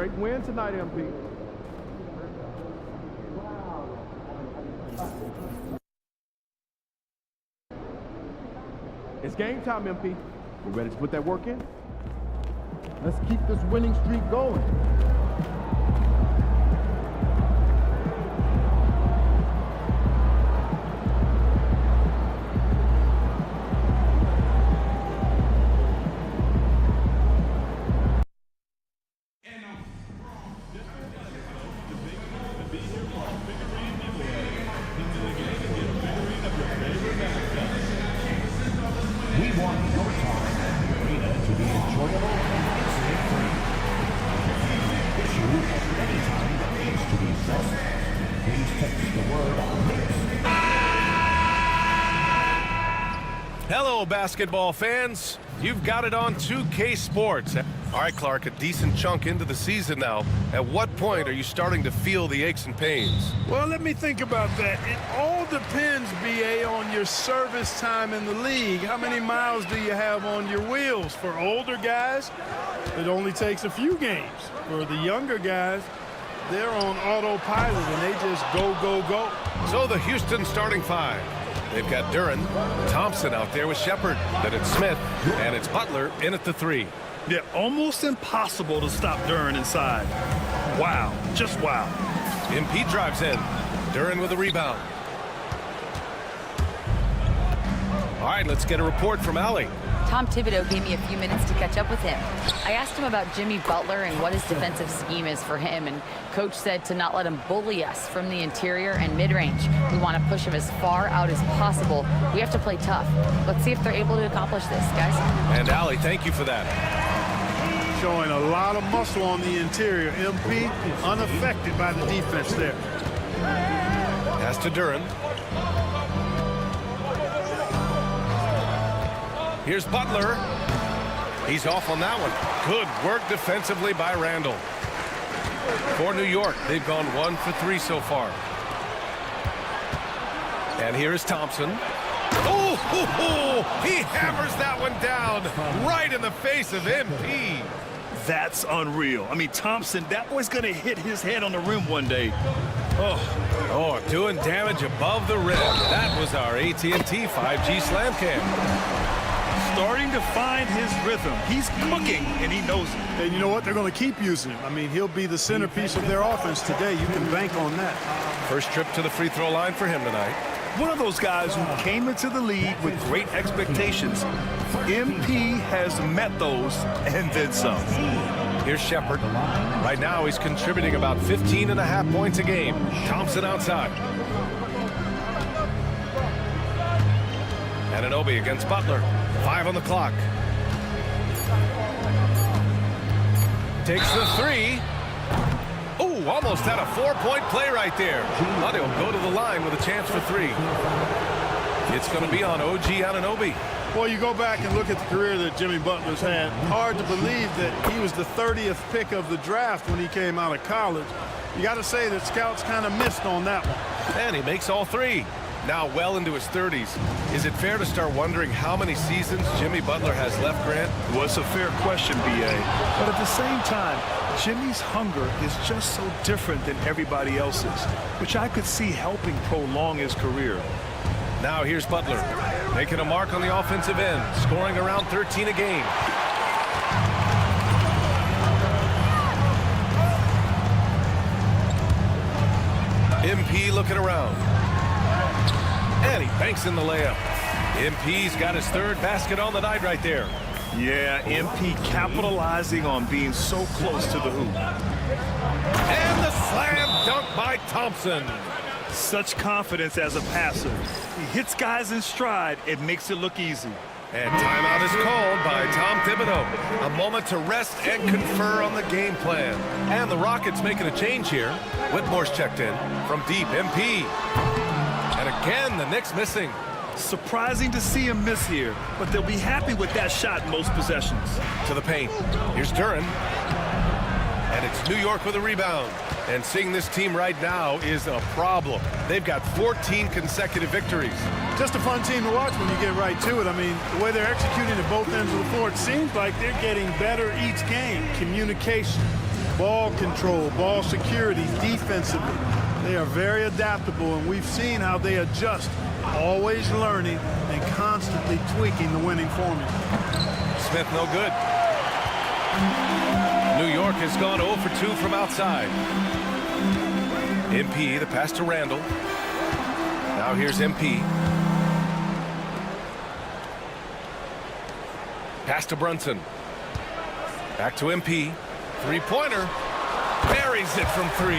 Great win tonight, MP. It's game time, MP. We ready to put that work in? Let's keep this winning streak going. We want your time at the arena to be enjoyable and incident-free. Issue any time that needs to be addressed. Please text the word "mix." Hello, basketball fans. You've got it on 2K Sports. All right, Clark, a decent chunk into the season now. At what point are you starting to feel the aches and pains? Well, let me think about that. It all depends, B.A., on your service time in the league. How many miles do you have on your wheels? For older guys, it only takes a few games. For the younger guys, they're on autopilot, and they just go, go, go. So the Houston starting five. They've got Duren, Thompson out there with Shepard. Then it's Smith, and it's Butler in at the three. Yeah, almost impossible to stop Duren inside. Wow, just wow. MP drives in. Duren with a rebound. All right, let's get a report from Allie. Tom Thibodeau gave me a few minutes to catch up with him. I asked him about Jimmy Butler and what his defensive scheme is for him, and Coach said to not let him bully us from the interior and mid-range. We want to push him as far out as possible. We have to play tough. Let's see if they're able to accomplish this, guys. And Allie, thank you for that. Showing a lot of muscle on the interior. MP unaffected by the defense there. Pass to Duren. Here's Butler. He's off on that one. Good work defensively by Randall. For New York, they've gone 1 for 3 so far. And here is Thompson. Oh, he hammers that one down right in the face of MP. That's unreal. I mean, Thompson, that boy's going to hit his head on the rim one day. Oh, doing damage above the rim. That was our AT&T 5G Slam Cam. Starting to find his rhythm. He's cooking, and he knows it. And you know what? They're going to keep using him. I mean, he'll be the centerpiece of their offense today. You can bank on that. First trip to the free throw line for him tonight. One of those guys who came into the league with great expectations. MP has met those and then some. Here's Shepard. Right now, he's contributing about 15.5 points a game. Thompson outside. Anunoby against Butler. 5 on the clock. Takes the three. Oh, almost had a 4-point play right there. But he'll go to the line with a chance for 3. It's going to be on OG Anunoby. Well, you go back and look at the career that Jimmy Butler's had. Hard to believe that he was the 30th pick of the draft when he came out of college. You got to say that scouts kind of missed on that one. And he makes all 3. Now well into his 30s. Is it fair to start wondering how many seasons Jimmy Butler has left, Grant? Well, it's a fair question, B.A. But at the same time, Jimmy's hunger is just so different than everybody else's, which I could see helping prolong his career. Now here's Butler, making a mark on the offensive end, scoring around 13 a game. MP looking around. And he banks in the layup. MP's got his 3rd basket on the night right there. Yeah, MP capitalizing on being so close to the hoop. And the slam dunk by Thompson. Such confidence as a passer. He hits guys in stride. It makes it look easy. And timeout is called by Tom Thibodeau. A moment to rest and confer on the game plan. And the Rockets making a change here. Whitmore's checked in from deep. MP. And again, the Knicks missing. Surprising to see him miss here, but they'll be happy with that shot most possessions. To the paint. Here's Duren. And it's New York with a rebound. And seeing this team right now is a problem. They've got 14 consecutive victories. Just a fun team to watch when you get right to it. I mean, the way they're executing at both ends of the floor, it seems like they're getting better each game. Communication, ball control, ball security, defensively. They are very adaptable, and we've seen how they adjust, always learning and constantly tweaking the winning formula. Smith no good. New York has gone 0 for 2 from outside. MP, the pass to Randall. Now here's MP. Pass to Brunson. Back to MP. Three-pointer. Buries it from 3.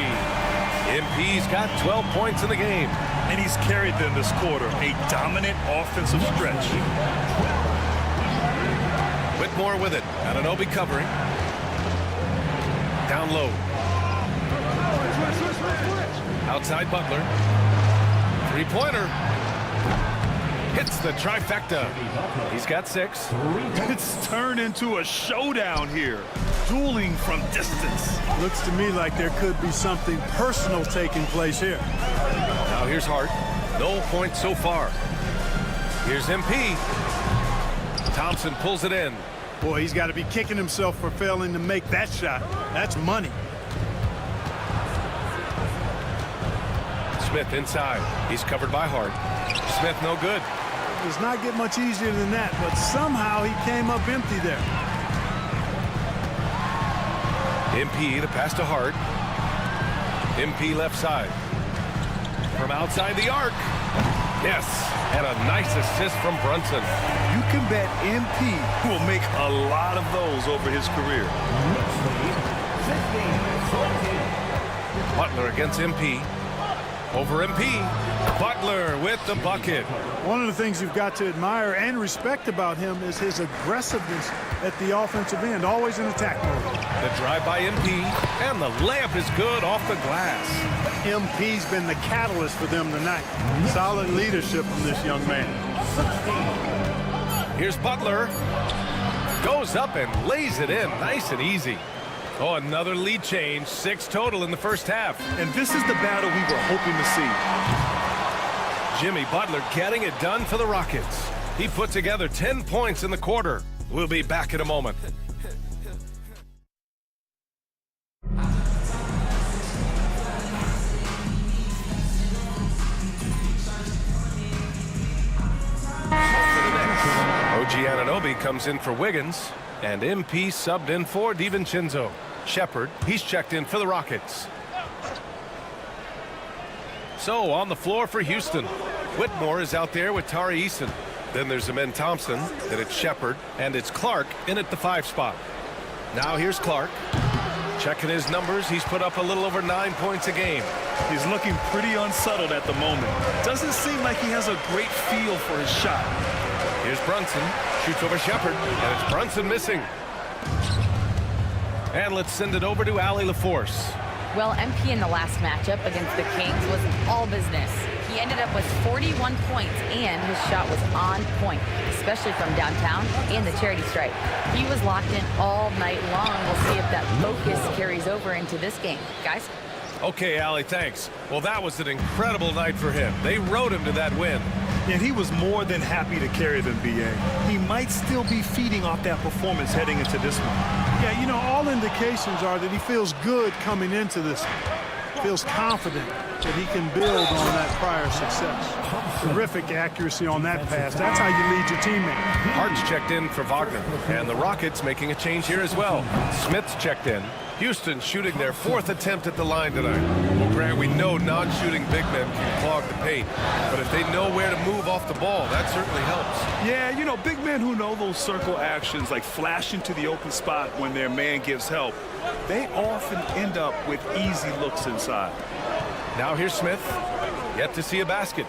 MP's got 12 points in the game. And he's carried them this quarter. A dominant offensive stretch. Whitmore with it. Anunoby covering. Down low. Outside Butler. Three-pointer. Hits the trifecta. He's got 6. It's turned into a showdown here. Dueling from distance. Looks to me like there could be something personal taking place here. Now here's Hart. No points so far. Here's MP. Thompson pulls it in. Boy, he's got to be kicking himself for failing to make that shot. That's money. Smith inside. He's covered by Hart. Smith no good. Does not get much easier than that, but somehow he came up empty there. MP, the pass to Hart. MP left side. From outside the arc. Yes, and a nice assist from Brunson. You can bet MP will make a lot of those over his career. Butler against MP. Over MP. Butler with the bucket. One of the things you've got to admire and respect about him is his aggressiveness at the offensive end, always in attack mode. The drive by MP, and the layup is good off the glass. MP's been the catalyst for them tonight. Solid leadership from this young man. Here's Butler. Goes up and lays it in, nice and easy. Oh, another lead change, 6 total in the first half. And this is the battle we were hoping to see. Jimmy Butler getting it done for the Rockets. He put together 10 points in the quarter. We'll be back in a moment. OG Anunoby comes in for Wiggins, and MP subbed in for DiVincenzo. Shepherd, he's checked in for the Rockets. So on the floor for Houston, Whitmore is out there with Tari Eason. Then there's Amen Thompson, then it's Shepherd, and it's Clark in at the 5 spot. Now here's Clark. Checking his numbers, he's put up a little over 9 points a game. He's looking pretty unsettled at the moment. Doesn't seem like he has a great feel for his shot. Here's Brunson, shoots over Shepherd, and it's Brunson missing. And let's send it over to Allie LaForce. Well, MP in the last matchup against the Kings was all business. He ended up with 41 points, and his shot was on point, especially from downtown and the charity stripe. He was locked in all night long. We'll see if that focus carries over into this game. Guys? Okay, Allie, thanks. Well, that was an incredible night for him. They rode him to that win. And he was more than happy to carry them, B.A. He might still be feeding off that performance heading into this one. Yeah, you know, all indications are that he feels good coming into this one. Feels confident that he can build on that prior success. Terrific accuracy on that pass. That's how you lead your teammate. Hart's checked in for Wagner, and the Rockets making a change here as well. Smith's checked in. Houston shooting their 4th attempt at the line tonight. Well, Grant, we know non-shooting big men can clog the paint, but if they know where to move off the ball, that certainly helps. Yeah, you know, big men who know those circle actions, like flashing to the open spot when their man gives help, they often end up with easy looks inside. Now here's Smith. Yet to see a basket.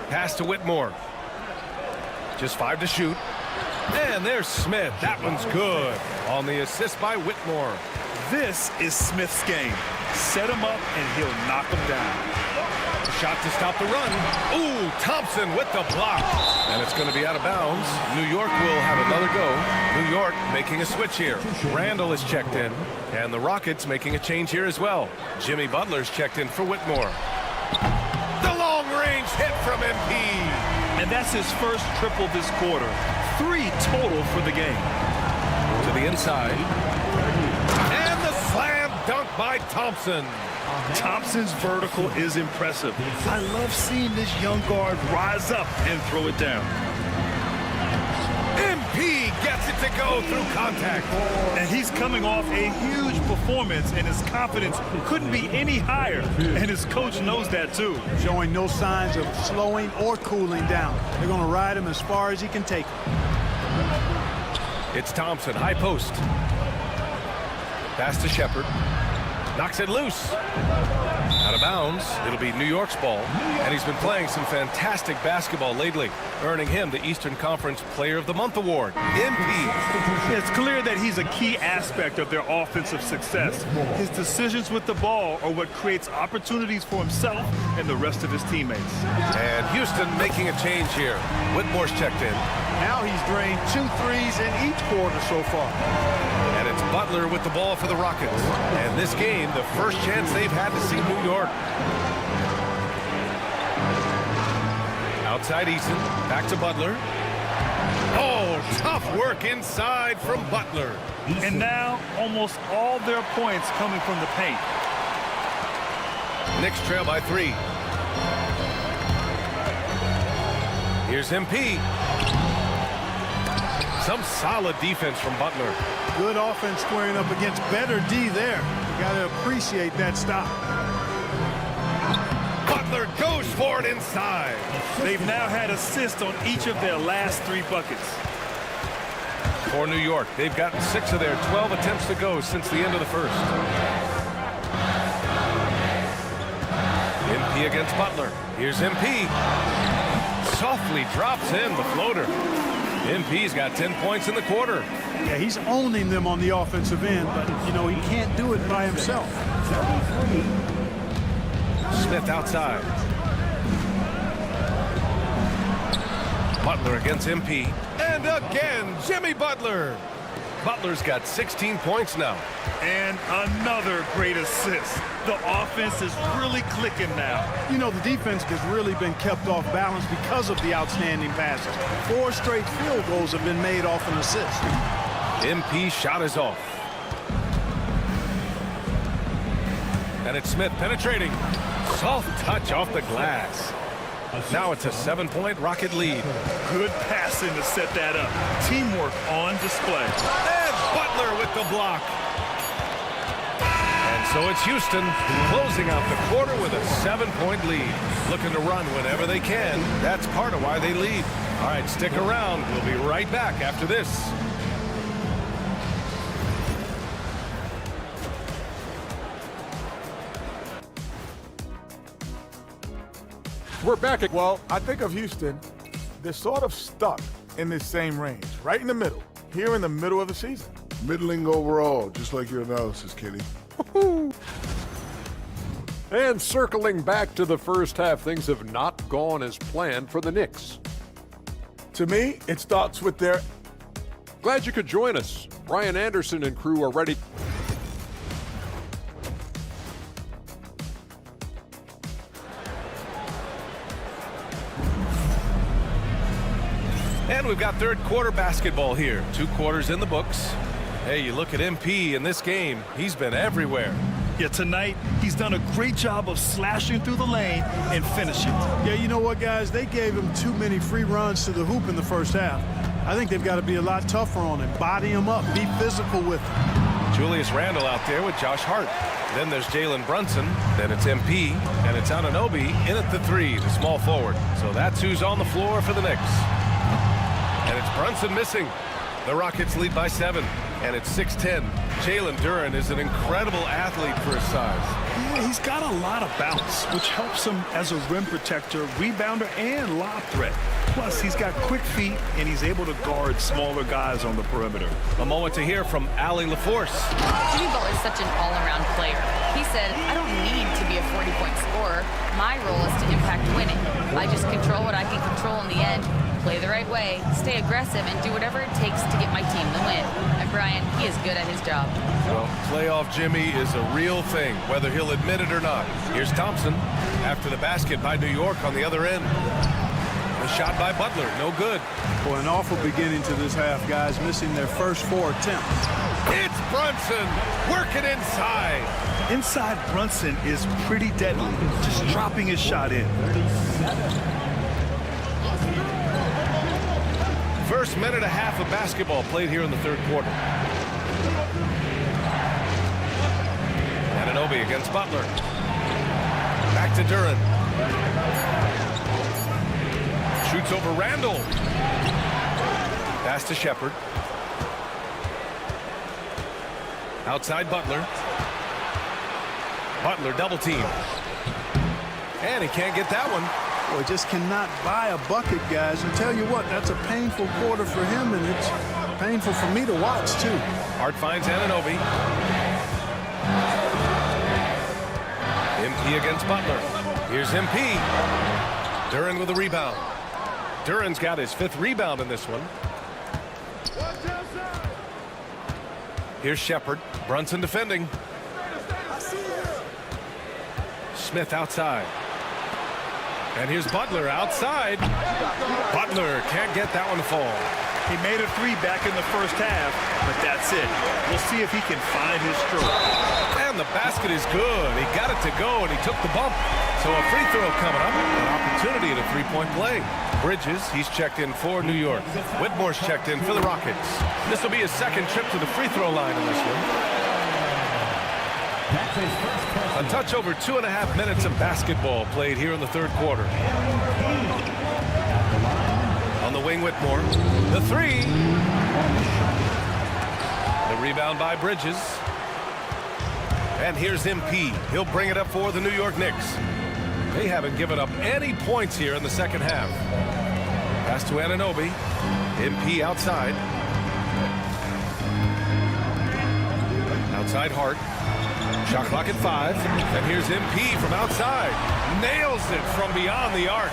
Pass to Whitmore. Just 5 to shoot. And there's Smith. That one's good. On the assist by Whitmore. This is Smith's game. Set him up and he'll knock him down. Shot to stop the run. Ooh, Thompson with the block. And it's going to be out of bounds. New York will have another go. New York making a switch here. Randall is checked in. And the Rockets making a change here as well. Jimmy Butler's checked in for Whitmore. The long-range hit from MP. And that's his first triple this quarter. 3 total for the game. To to the inside. And the slam dunk by Thompson. Thompson's vertical is impressive. I love seeing this young guard rise up and throw it down. MP gets it to go through contact. And he's coming off a huge performance, and his confidence couldn't be any higher. And his coach knows that, too. Showing no signs of slowing or cooling down. They're going to ride him as far as he can take him. It's Thompson, high post. Pass to Shepard. Knocks it loose. Out of bounds. It'll be New York's ball. And he's been playing some fantastic basketball lately, earning him the Eastern Conference Player of the Month award. MP. It's clear that he's a key aspect of their offensive success. His decisions with the ball are what creates opportunities for himself and the rest of his teammates. And Houston making a change here. Whitmore's checked in. Now he's drained 2 threes in each quarter so far. And it's Butler with the ball for the Rockets. And this game, the first chance they've had to see New York. Outside Eason, back to Butler. Oh, tough work inside from Butler. And now, almost all their points coming from the paint. Knicks trail by 3. Here's MP. Some solid defense from Butler. Good offense squaring up against better D there. You got to appreciate that stop. Butler goes for it inside. They've now had assists on each of their last 3 buckets. For New York, they've gotten 6 of their 12 attempts to go since the end of the first. MP against Butler. Here's MP. Softly drops in the floater. MP's got 10 points in the quarter. Yeah, he's owning them on the offensive end, but, you know, he can't do it by himself. Smith outside. Butler against MP. And again, Jimmy Butler. Butler's got 16 points now. And another great assist. The offense is really clicking now. You know, the defense has really been kept off balance because of the outstanding passes. 4 straight field goals have been made off an assist. MP shot is off. And it's Smith penetrating. Soft touch off the glass. Now it's a 7-point Rocket lead. Good passing to set that up. Teamwork on display. And Butler with the block. And so it's Houston closing out the quarter with a 7-point lead. Looking to run whenever they can. That's part of why they lead. All right, stick around. We'll be right back after this. We're back at, well, I think of Houston, they're sort of stuck in this same range, right in the middle, here in the middle of the season. Middling overall, just like your analysis, Kenny. And circling back to the first half, things have not gone as planned for the Knicks. To me, it starts with their... Glad you could join us. Brian Anderson and crew are ready. And we've got third quarter basketball here. 2 quarters in the books. Hey, you look at MP in this game, he's been everywhere. Yeah, tonight, he's done a great job of slashing through the lane and finishing. Yeah, you know what, guys? They gave him too many free runs to the hoop in the first half. I think they've got to be a lot tougher on him. Body him up. Be physical with him. Julius Randle out there with Josh Hart. Then there's Jalen Brunson. Then it's MP. And it's Anunoby in at the 3, the small forward. So that's who's on the floor for the Knicks. And it's Brunson missing. The Rockets lead by 7. And it's 6-10. Jalen Duren is an incredible athlete for his size. Yeah, he's got a lot of bounce, which helps him as a rim protector, rebounder, and lob threat. Plus, he's got quick feet, and he's able to guard smaller guys on the perimeter. A moment to hear from Allie LaForce. Jimmy Butler is such an all-around player. He said, I don't need to be a 40-point scorer. My role is to impact winning. I just control what I can control in the end, play the right way, stay aggressive, and do whatever it takes to get my team the win. And Brian, he is good at his job. Well, playoff Jimmy is a real thing, whether he'll admit it or not. Here's Thompson after the basket by New York on the other end. The shot by Butler, no good. Boy, an awful beginning to this half, guys, missing their first 4 attempts. It's Brunson working inside. Inside Brunson is pretty deadly, just dropping his shot in. First minute and a half of basketball played here in the third quarter. Anunoby against Butler. Back to Duren. Shoots over Randall. Pass to Shepherd. Outside Butler. Butler double team. And he can't get that one. Boy, just cannot buy a bucket, guys. And tell you what, that's a painful quarter for him, and it's painful for me to watch, too. Hart finds Anunoby. MP against Butler. Here's MP. Duren with a rebound. Duren's got his 5th rebound in this one. Here's Shepherd. Brunson defending. Smith outside. And here's Butler outside. Butler can't get that one to fall. He made a 3 back in the first half, but that's it. We'll see if he can find his stroke. And the basket is good. He got it to go, and he took the bump. So a free throw coming up. An opportunity at a 3-point play. Bridges, he's checked in for New York. Whitmore's checked in for the Rockets. This will be his 2nd trip to the free throw line in this one. A touch over 2.5 minutes of basketball played here in the third quarter. On the wing, Whitmore. The 3. The rebound by Bridges. And here's MP. He'll bring it up for the New York Knicks. They haven't given up any points here in the second half. Pass to Anunoby. MP outside. Outside Hart. Shot clock at 5. And here's MP from outside. Nails it from beyond the arc.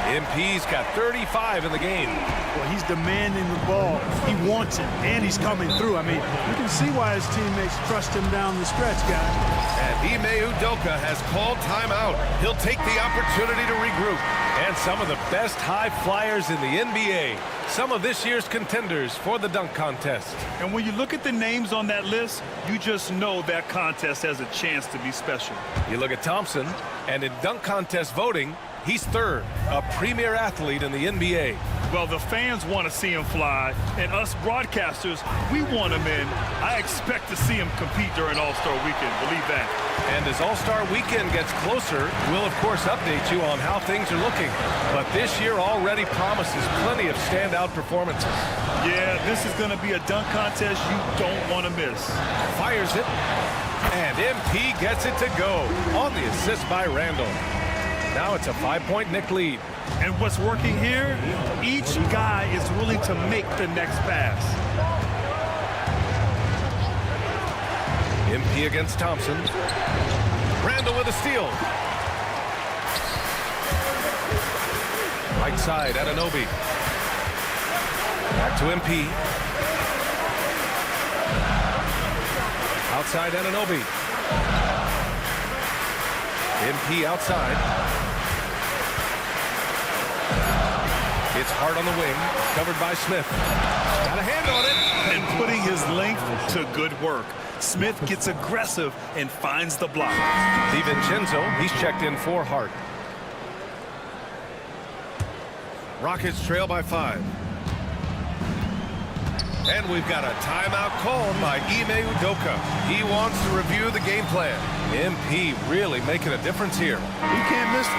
MP's got 35 in the game. Well, he's demanding the ball. He wants it, and he's coming through. I mean, you can see why his teammates trust him down the stretch, guys. And Ime Udoka has called timeout. He'll take the opportunity to regroup. And some of the best high flyers in the NBA. Some of this year's contenders for the dunk contest. And when you look at the names on that list, you just know that contest has a chance to be special. You look at Thompson, and in dunk contest voting, he's 3rd, a premier athlete in the NBA. Well, the fans want to see him fly, and us broadcasters, we want him in. I expect to see him compete during All-Star Weekend, believe that. And as All-Star Weekend gets closer, we'll of course update you on how things are looking. But this year already promises plenty of standout performances. Yeah, this is going to be a dunk contest you don't want to miss. Fires it, and MP gets it to go on the assist by Randall. Now it's a 5-point Knick lead. And what's working here, each guy is willing to make the next pass. MP against Thompson. Randall with a steal. Right side, Anunoby. Back to MP. Outside, Anunoby. MP outside. It's Hart on the wing, covered by Smith. Got a hand on it. And putting his length to good work. Smith gets aggressive and finds the block. DiVincenzo, he's checked in for Hart. Rockets trail by 5. And we've got a timeout called by Ime Udoka. He wants to review the game plan. MP really making a difference here. He can't miss it.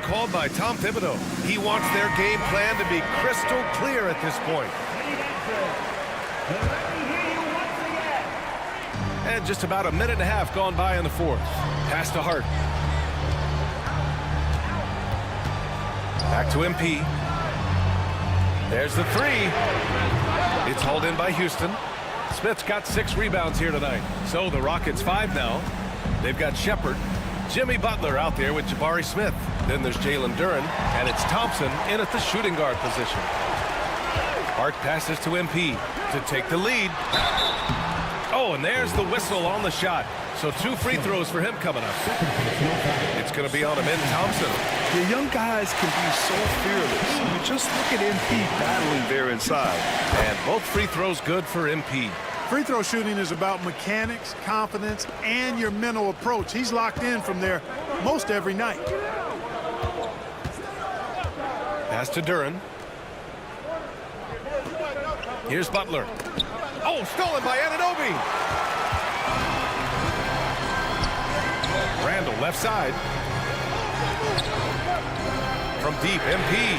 Called by Tom Thibodeau. He wants their game plan to be crystal clear at this point. And just about a minute and a half gone by in the 4th. Pass to Hart. Back to MP. There's the 3. It's hauled in by Houston. Smith's got 6 rebounds here tonight. So the Rockets 5 now. They've got Shepherd. Jimmy Butler out there with Jabari Smith. Then there's Jalen Duren, and it's Thompson in at the shooting guard position. Hart passes to MP to take the lead. Oh, and there's the whistle on the shot. So 2 free throws for him coming up. It's going to be on Amin Thompson. The young guys can be so fearless. I mean, just look at MP battling there inside. And both free throws good for MP. Free throw shooting is about mechanics, confidence, and your mental approach. He's locked in from there most every night. Pass to Duren. Here's Butler. Oh, stolen by Anunoby. Randall, left side. From deep, MP.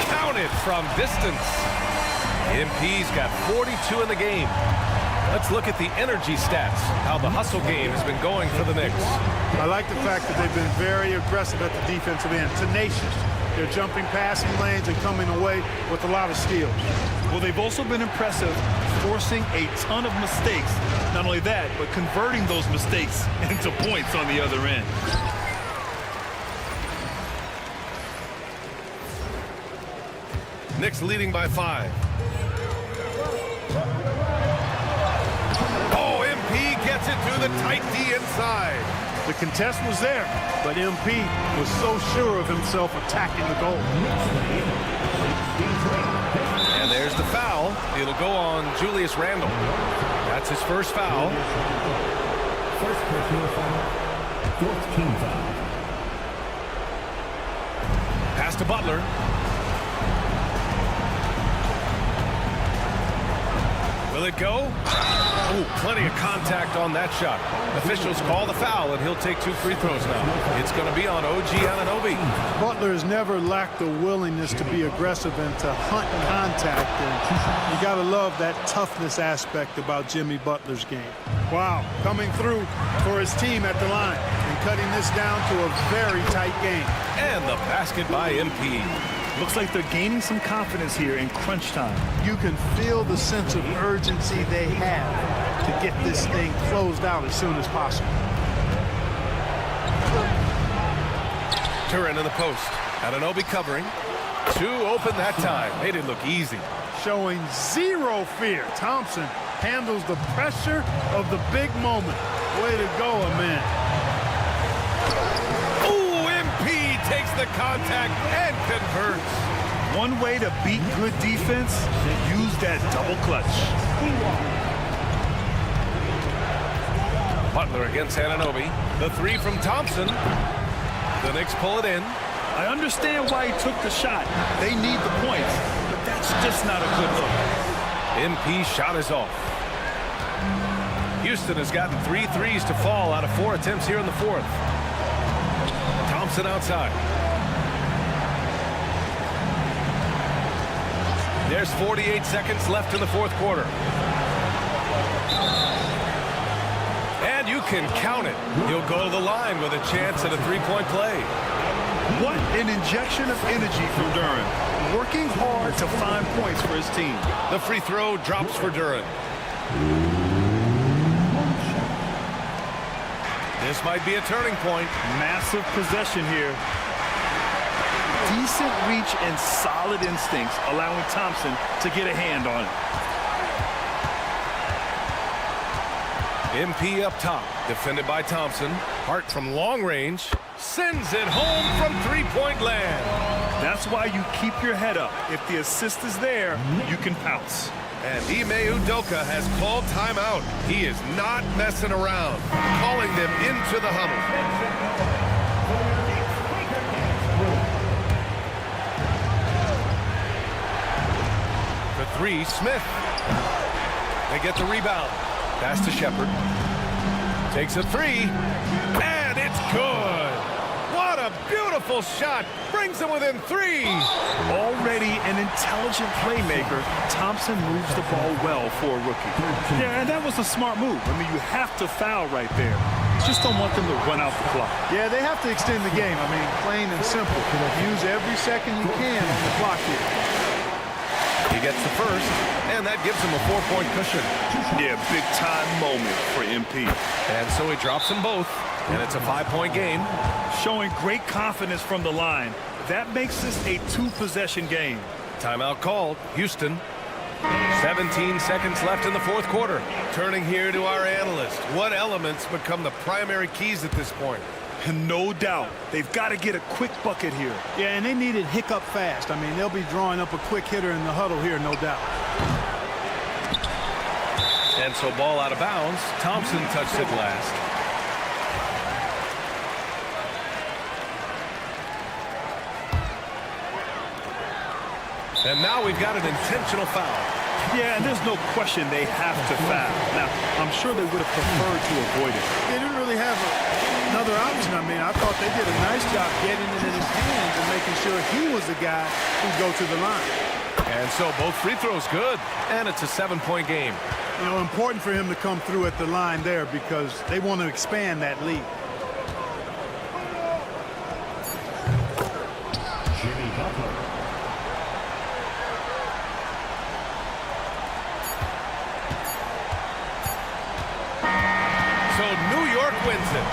Counted from distance. MP's got 42 in the game. Let's look at the energy stats, how the hustle game has been going for the Knicks. I like the fact that they've been very aggressive at the defensive end, tenacious. They're jumping passing lanes and coming away with a lot of steals. Well, they've also been impressive, forcing a ton of mistakes. Not only that, but converting those mistakes into points on the other end. Knicks leading by 5. Oh, MP gets it through the tight D inside. The contest was there, but MP was so sure of himself attacking the goal. And there's the foul. It'll go on Julius Randle. That's his first foul. First personal foul. Fourth team foul. Pass to Butler. Will it go? Oh, plenty of contact on that shot. Officials call the foul, and he'll take 2 free throws now. It's going to be on OG Anunoby. Butler has never lacked the willingness to be aggressive and to hunt contact. And you got to love that toughness aspect about Jimmy Butler's game. Wow, coming through for his team at the line and cutting this down to a very tight game. And the basket by MP. Looks like they're gaining some confidence here in crunch time. You can feel the sense of urgency they have to get this thing closed out as soon as possible. Duren in the post. Anunoby covering. 2 open that time. Made it look easy. Showing zero fear. Thompson handles the pressure of the big moment. Way to go, Amin. Ooh, MP takes the contact and converts. One way to beat good defense, use that double clutch. Butler against Anunoby. The 3 from Thompson. The Knicks pull it in. I understand why he took the shot. They need the points, but that's just not a good look. MP shot is off. Houston has gotten 3 threes to fall out of 4 attempts here in the 4th. Thompson outside. There's 48 seconds left in the 4th quarter. And you can count it. He'll go to the line with a chance at a 3-point play. What an injection of energy from Duren. Working hard to find points for his team. The free throw drops for Duren. This might be a turning point. Massive possession here. Decent reach and solid instincts, allowing Thompson to get a hand on it. MP up top, defended by Thompson. Hart from long range sends it home from 3-point land. That's why you keep your head up. If the assist is there, you can pounce. And Ime Udoka has called timeout. He is not messing around, calling them into the huddle. The 3, Smith. They get the rebound. Pass to Shepherd. Takes a 3, and it's good. What a beautiful shot. Brings them within 3. Already an intelligent playmaker, Thompson moves the ball well for a rookie. Yeah, and that was a smart move. I mean, you have to foul right there. Just don't want them to run out the clock. Yeah, they have to extend the game. I mean, plain and simple. Use every second you can on the clock here. He gets the first, and that gives him a 4-point cushion. Yeah, big-time moment for MP. And so he drops them both, and it's a 5-point game. Showing great confidence from the line. That makes this a 2-possession game. Timeout called. Houston. 17 seconds left in the fourth quarter. Turning here to our analyst. What elements become the primary keys at this point? And no doubt, they've got to get a quick bucket here. Yeah, and they need it hiccup fast. I mean, they'll be drawing up a quick hitter in the huddle here, no doubt. And so ball out of bounds. Thompson touched it last. And now we've got an intentional foul. Yeah, and there's no question they have to foul. Now, I'm sure they would have preferred to avoid it. They didn't really have another option. I mean, I thought they did a nice job getting it in his hands and making sure he was the guy who'd go to the line. And so both free throws good. And it's a 7-point game. You know, important for him to come through at the line there because they want to expand that lead. Jimmy Butler. So New York wins it.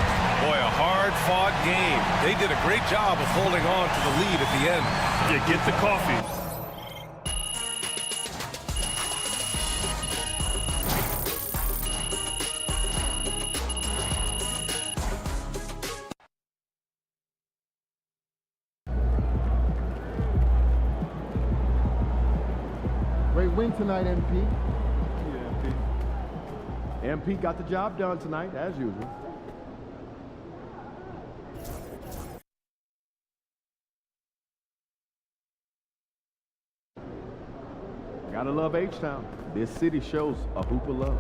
Boy, a hard-fought game. They did a great job of holding on to the lead at the end. Yeah, get the coffee. Great win tonight, MP. MP got the job done tonight, as usual. Gotta love H-Town. This city shows a hoop of love.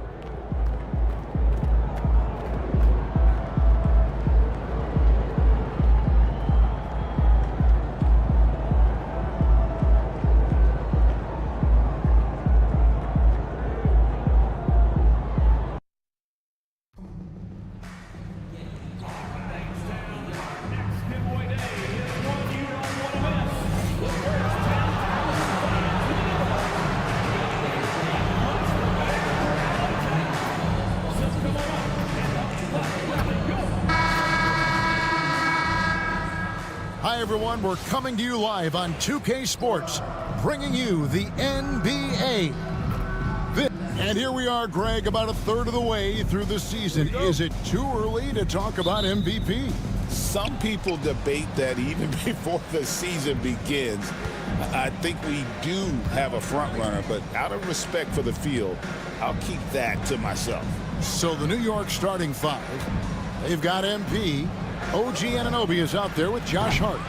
Hi, everyone. We're coming to you live on 2K Sports, bringing you the NBA. And here we are, Greg, about a third of the way through the season. Is it too early to talk about MVP? Some people debate that even before the season begins. I think we do have a front runner, but out of respect for the field, I'll keep that to myself. So the New York starting five, they've got MP. OG Anunoby is out there with Josh Hart.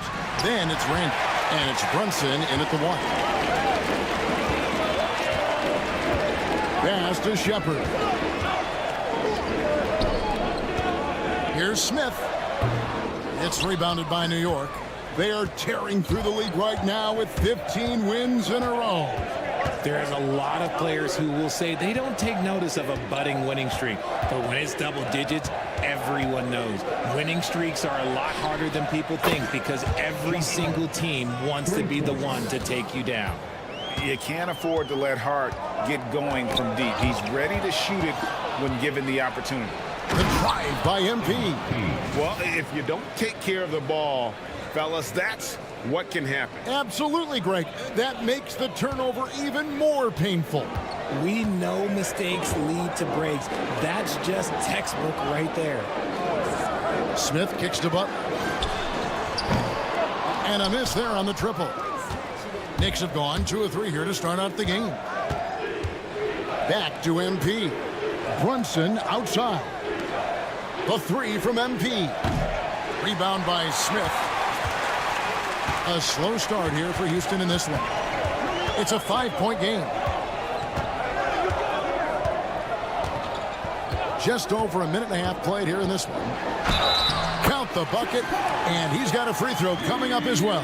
Then it's Randall, and it's Brunson in at the one. Pass to Shepard. Here's Smith. It's rebounded by New York. They are tearing through the league right now with 15 wins in a row. There's a lot of players who will say they don't take notice of a budding winning streak. But when it's double digits, everyone knows. Winning streaks are a lot harder than people think because every single team wants to be the one to take you down. You can't afford to let Hart get going from deep. He's ready to shoot it when given the opportunity. The drive by MP. Well, if you don't take care of the ball, fellas, that's what can happen. Absolutely, Greg. That makes the turnover even more painful. We know mistakes lead to breaks. That's just textbook right there. Smith kicks to Butler. And a miss there on the triple. Knicks have gone 2 of 3 here to start out the game. Back to MP. Brunson outside. The three from MP. Rebound by Smith. A slow start here for Houston in this one. It's a 5-point game. Just over a minute and a half played here in this one. Count the bucket, and he's got a free throw coming up as well.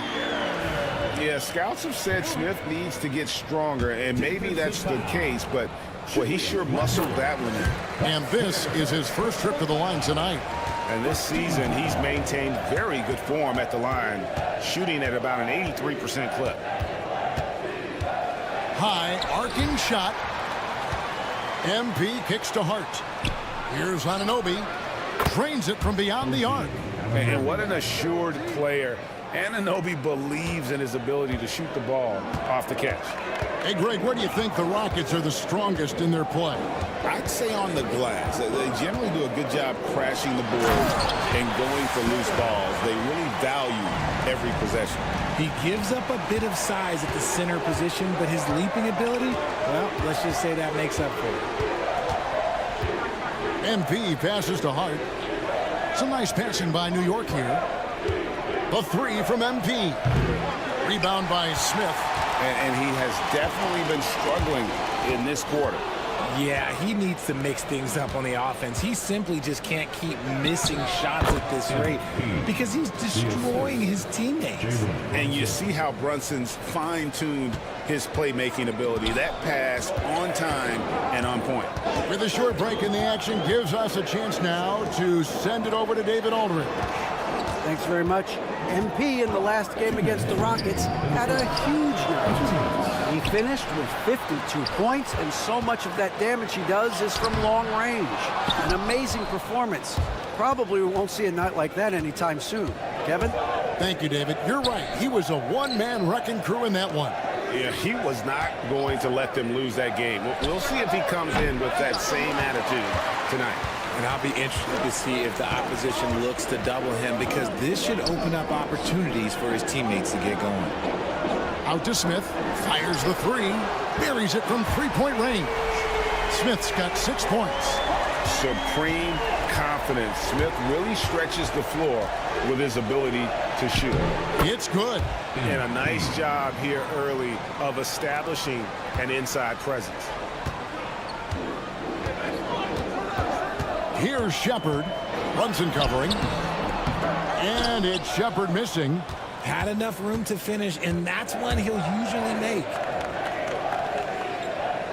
Yeah, scouts have said Smith needs to get stronger, and maybe that's the case, but well, he sure muscled that one in. And this is his first trip to the line tonight. And this season, he's maintained very good form at the line, shooting at about an 83% clip. High arcing shot. MP kicks to Hart. Here's Anunoby. Drains it from beyond the arc. And what an assured player. Anunoby believes in his ability to shoot the ball off the catch. Hey, Greg, where do you think the Rockets are the strongest in their play? I'd say on the glass. They generally do a good job crashing the boards and going for loose balls. They really value every possession. He gives up a bit of size at the center position, but his leaping ability, well, let's just say that makes up for it. MP passes to Hart. Some nice passing by New York here. The three from MP. Rebound by Smith. And he has definitely been struggling in this quarter. Yeah, he needs to mix things up on the offense. He simply just can't keep missing shots at this rate because he's destroying his teammates. And you see how Brunson's fine-tuned his playmaking ability. That pass on time and on point. With a short break in the action gives us a chance now to send it over to David Aldridge. Thanks very much. MP in the last game against the Rockets had a huge night. He finished with 52 points, and so much of that damage he does is from long range. An amazing performance. Probably we won't see a night like that anytime soon. Kevin? Thank you, David. You're right. He was a one-man wrecking crew in that one. Yeah, he was not going to let them lose that game. We'll see if he comes in with that same attitude tonight. And I'll be interested to see if the opposition looks to double him because this should open up opportunities for his teammates to get going. Out to Smith. Fires the three. Buries it from three-point range. Smith's got 6 points. Supreme confidence. Smith really stretches the floor with his ability to shoot. It's good. And a nice job here early of establishing an inside presence. Here's Shepard. Brunson covering. And it's Shepard missing. Had enough room to finish, and that's one he'll usually make.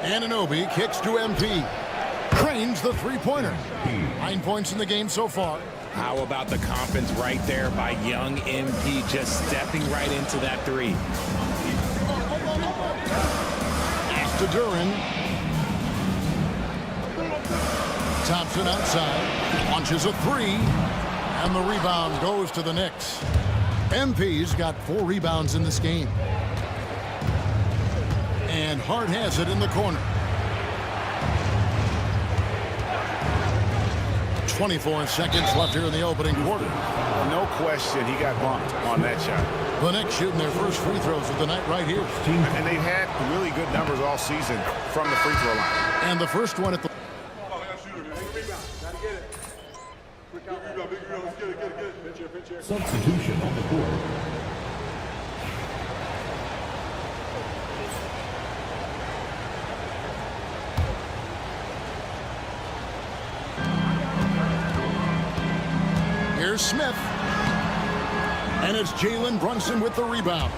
Anunoby kicks to MP. Cranes the three-pointer. 9 points in the game so far. How about the confidence right there by young MP just stepping right into that three. Pass to Duren. Thompson outside. Launches a three. And the rebound goes to the Knicks. MP's got 4 rebounds in this game. And Hart has it in the corner. 24 seconds left here in the opening quarter. No question he got bumped on that shot. The Knicks shooting their first free throws of the night right here. And they've had really good numbers all season from the free throw line. And the first one at the... Substitution on the court. Here's Smith. And it's Jalen Brunson with the rebound.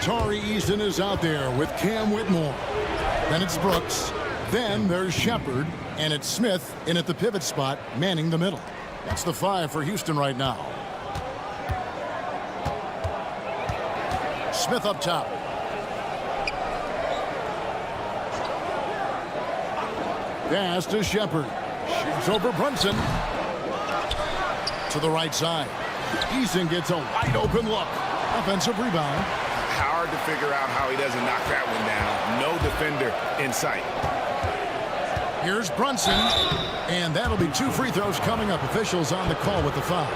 Tari Eason is out there with Cam Whitmore. Then it's Brooks. Then there's Shepard. And it's Smith in at the pivot spot, manning the middle. That's the 5 for Houston right now. Smith up top. Pass to Shepard. Shoots over Brunson. To the right side. Eason gets a wide open look. Offensive rebound. Hard to figure out how he doesn't knock that one down. No defender in sight. Here's Brunson. And that'll be 2 free throws coming up. Officials on the call with the foul.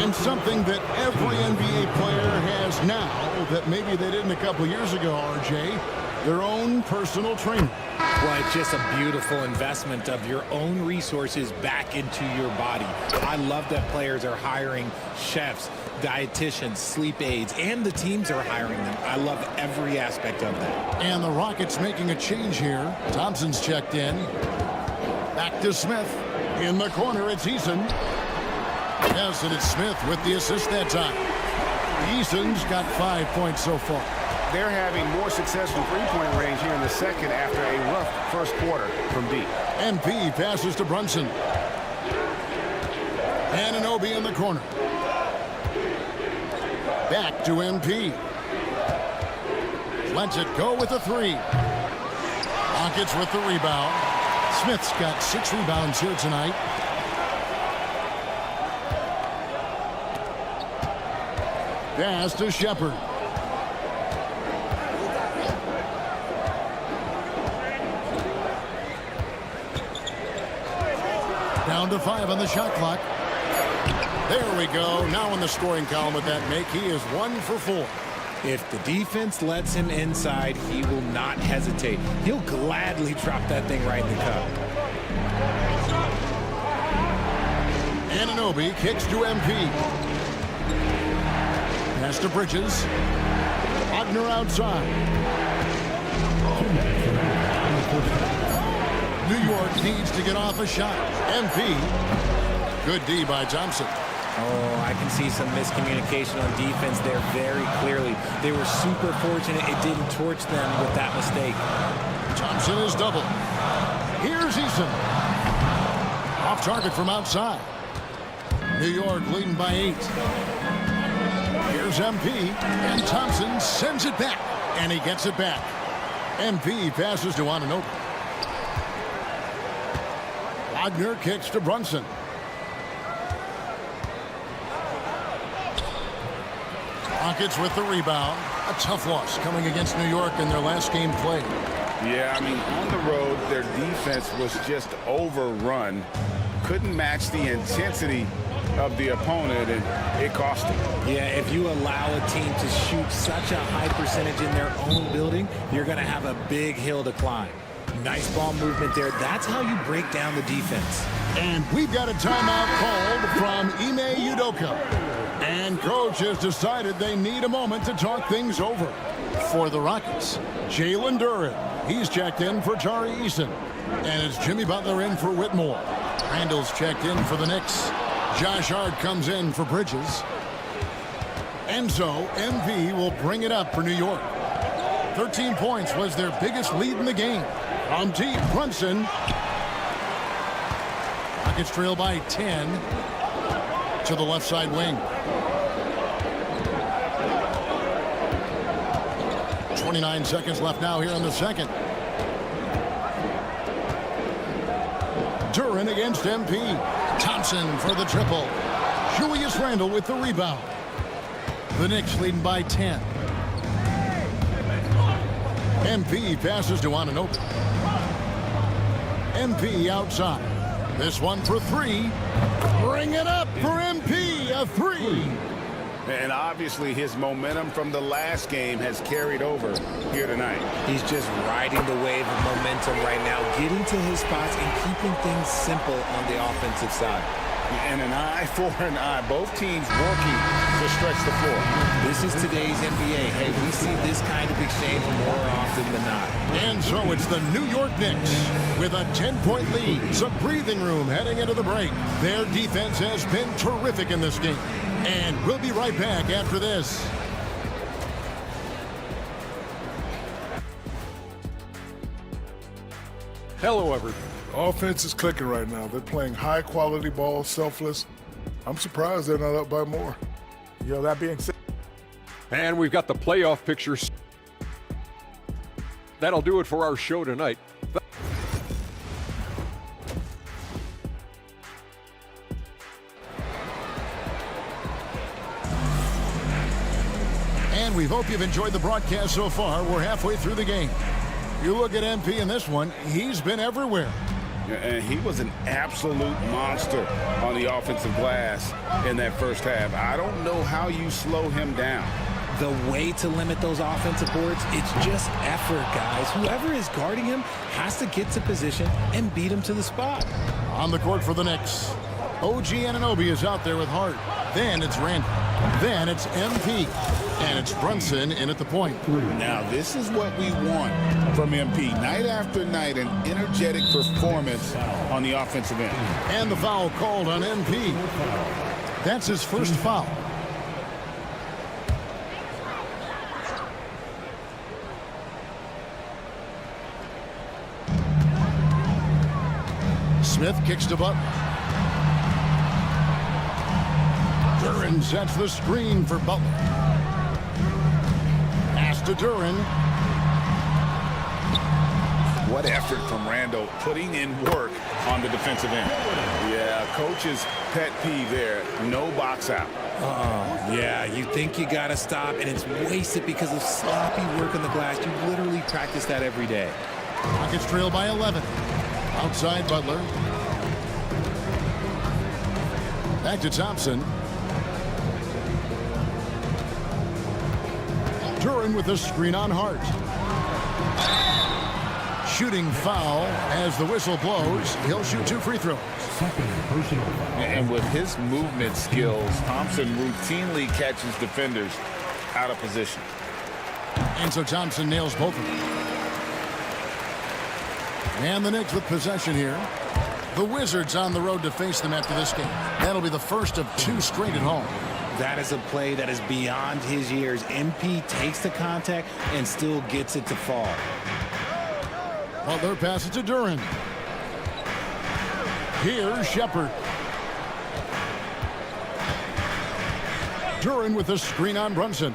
And something that every NBA player has now that maybe they didn't a couple years ago, RJ, their own personal trainer. Well, it's just a beautiful investment of your own resources back into your body. I love that players are hiring chefs, dietitians, sleep aides, and the teams are hiring them. I love every aspect of that. And the Rockets making a change here. Thompson's checked in. Back to Smith. In the corner, it's Eason. Yes, and it's Smith with the assist that time. Eason's got 5 points so far. They're having more success from three-point range here in the second after a rough first quarter from deep. MP passes to Brunson. Anunoby in the corner. Back to MP. Lets it go with a three. Rockets with the rebound. Smith's got 6 rebounds here tonight. Pass to Shepard. Down to 5 on the shot clock. There we go. Now in the scoring column with that make, he is 1 for 4. If the defense lets him inside, he will not hesitate. He'll gladly drop that thing right in the cup. Anunoby kicks to MP. Pass to Bridges. Wagner outside. New York needs to get off a shot. MP. Good D by Thompson. Oh, I can see some miscommunication on defense there very clearly. They were super fortunate it didn't torch them with that mistake. Thompson is double. Here's Eason. Off target from outside. New York leading by 8. Here's MP, and Thompson sends it back, and he gets it back. MP passes to Anunoby. Wagner kicks to Brunson. Rockets with the rebound. A tough loss coming against New York in their last game played. Yeah, I mean, on the road, their defense was just overrun. Couldn't match the intensity of the opponent, and it cost them. Yeah, if you allow a team to shoot such a high percentage in their own building, you're going to have a big hill to climb. Nice ball movement there. That's how you break down the defense. And we've got a timeout called from Ime Udoka. And coach has decided they need a moment to talk things over. For the Rockets, Jalen Duren. He's checked in for Tari Eason. And it's Jimmy Butler in for Whitmore. Randall's checked in for the Knicks. Josh Hart comes in for Bridges. And so MP will bring it up for New York. 13 points was their biggest lead in the game. From deep, Brunson. Rockets trail by 10 to the left side wing. 29 seconds left now here in the second. Duren against MP. Thompson for the triple. Julius Randle with the rebound. The Knicks leading by 10. MP passes to Anunoby. MP outside. This one for 3. Bring it up for MP. A 3. And obviously his momentum from the last game has carried over here tonight. He's just riding the wave of momentum right now, getting to his spots and keeping things simple on the offensive side. And an eye for an eye. Both teams working to stretch the floor. This is today's NBA. Hey, we see this kind of exchange more often than not. And so it's the New York Knicks with a 10-point lead. Some breathing room heading into the break. Their defense has been terrific in this game. And we'll be right back after this. Hello, everyone. Offense is clicking right now. They're playing high-quality ball, selfless. I'm surprised they're not up by more. Yo, that being said. And we've got the playoff pictures. That'll do it for our show tonight. And we hope you've enjoyed the broadcast so far. We're halfway through the game. You look at MP in this one, he's been everywhere. And he was an absolute monster on the offensive glass in that first half. I don't know how you slow him down. The way to limit those offensive boards, it's just effort, guys. Whoever is guarding him has to get to position and beat him to the spot. On the court for the Knicks, OG Anunoby is out there with Hart. Then it's Randall. Then it's MP. And it's Brunson in at the point. Now, this is what we want from MP. Night after night, an energetic performance on the offensive end. And the foul called on MP. That's his first foul. Smith kicks to Butler. Duren sets the screen for Butler. Pass to Duren. What effort from Randall putting in work on the defensive end. Yeah, coach's pet peeve there. No box out. Yeah, you think you got to stop, and it's wasted because of sloppy work on the glass. You literally practice that every day. Rockets trail by 11. Outside Butler. Back to Thompson. Duran with a screen on Hart. Shooting foul as the whistle blows. He'll shoot 2 free throws. And with his movement skills, Thompson routinely catches defenders out of position. And so Thompson nails both of them. And the Knicks with possession here. The Wizards on the road to face them after this game. That'll be the first of 2 straight at home. That is a play that is beyond his years. MP takes the contact and still gets it to fall. Butler passes to Duran. Here's Shepard. Duran with a screen on Brunson.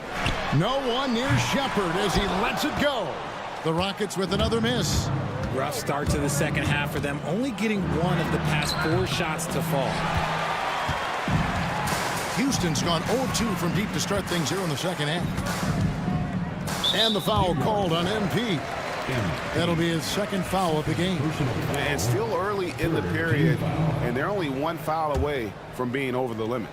No one near Shepard as he lets it go. The Rockets with another miss. Rough start to the second half for them, only getting 1 of the past 4 shots to fall. Houston's gone 0-2 from deep to start things here in the second half. And the foul called on MP. That'll be his second foul of the game. And still early in the period, and they're only 1 foul away from being over the limit.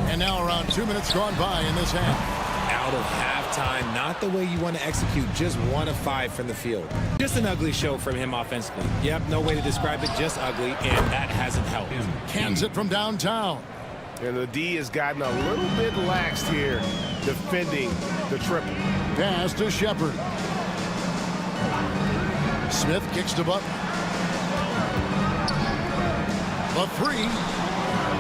And now around 2 minutes gone by in this half. Out of halftime, not the way you want to execute, just 1 of 5 from the field. Just an ugly show from him offensively. Yep, no way to describe it, just ugly, and that hasn't helped. Cans it from downtown. And the D has gotten a little bit laxed here defending the triple. Pass to Shepard. Smith kicks to Butler. A 3.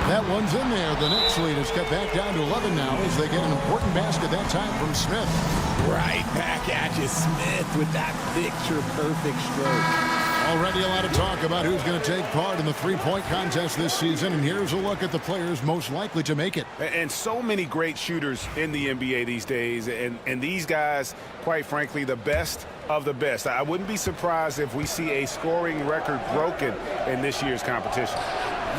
That one's in there. The Knicks lead is cut back down to 11 now as they get an important basket that time from Smith. Right back at you, Smith, with that picture-perfect stroke. Already a lot of talk about who's going to take part in the three-point contest this season, and here's a look at the players most likely to make it. And so many great shooters in the NBA these days, and these guys, quite frankly, the best of the best. I wouldn't be surprised if we see a scoring record broken in this year's competition.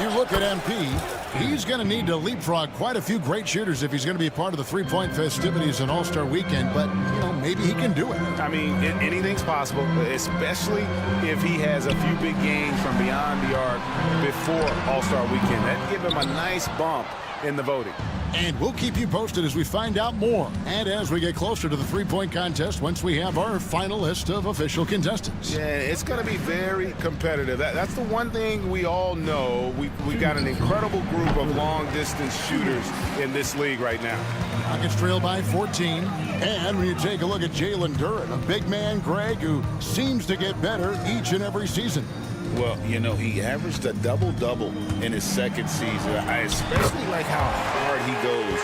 You look at MP, he's going to need to leapfrog quite a few great shooters if he's going to be part of the three-point festivities in All-Star Weekend, but, you know, maybe he can do it. I mean, anything's possible, especially if he has a few big games from beyond the arc before All-Star Weekend. That'd give him a nice bump in the voting. And we'll keep you posted as we find out more and as we get closer to the three-point contest once we have our final list of official contestants. Yeah, it's going to be very competitive. That's the one thing we all know. We've got an incredible group of long-distance shooters in this league right now. Rockets trail by 14. And when you take a look at Jalen Duran, a big man, Greg, who seems to get better each and every season. Well, you know, he averaged a double-double in his second season. I especially like how hard he goes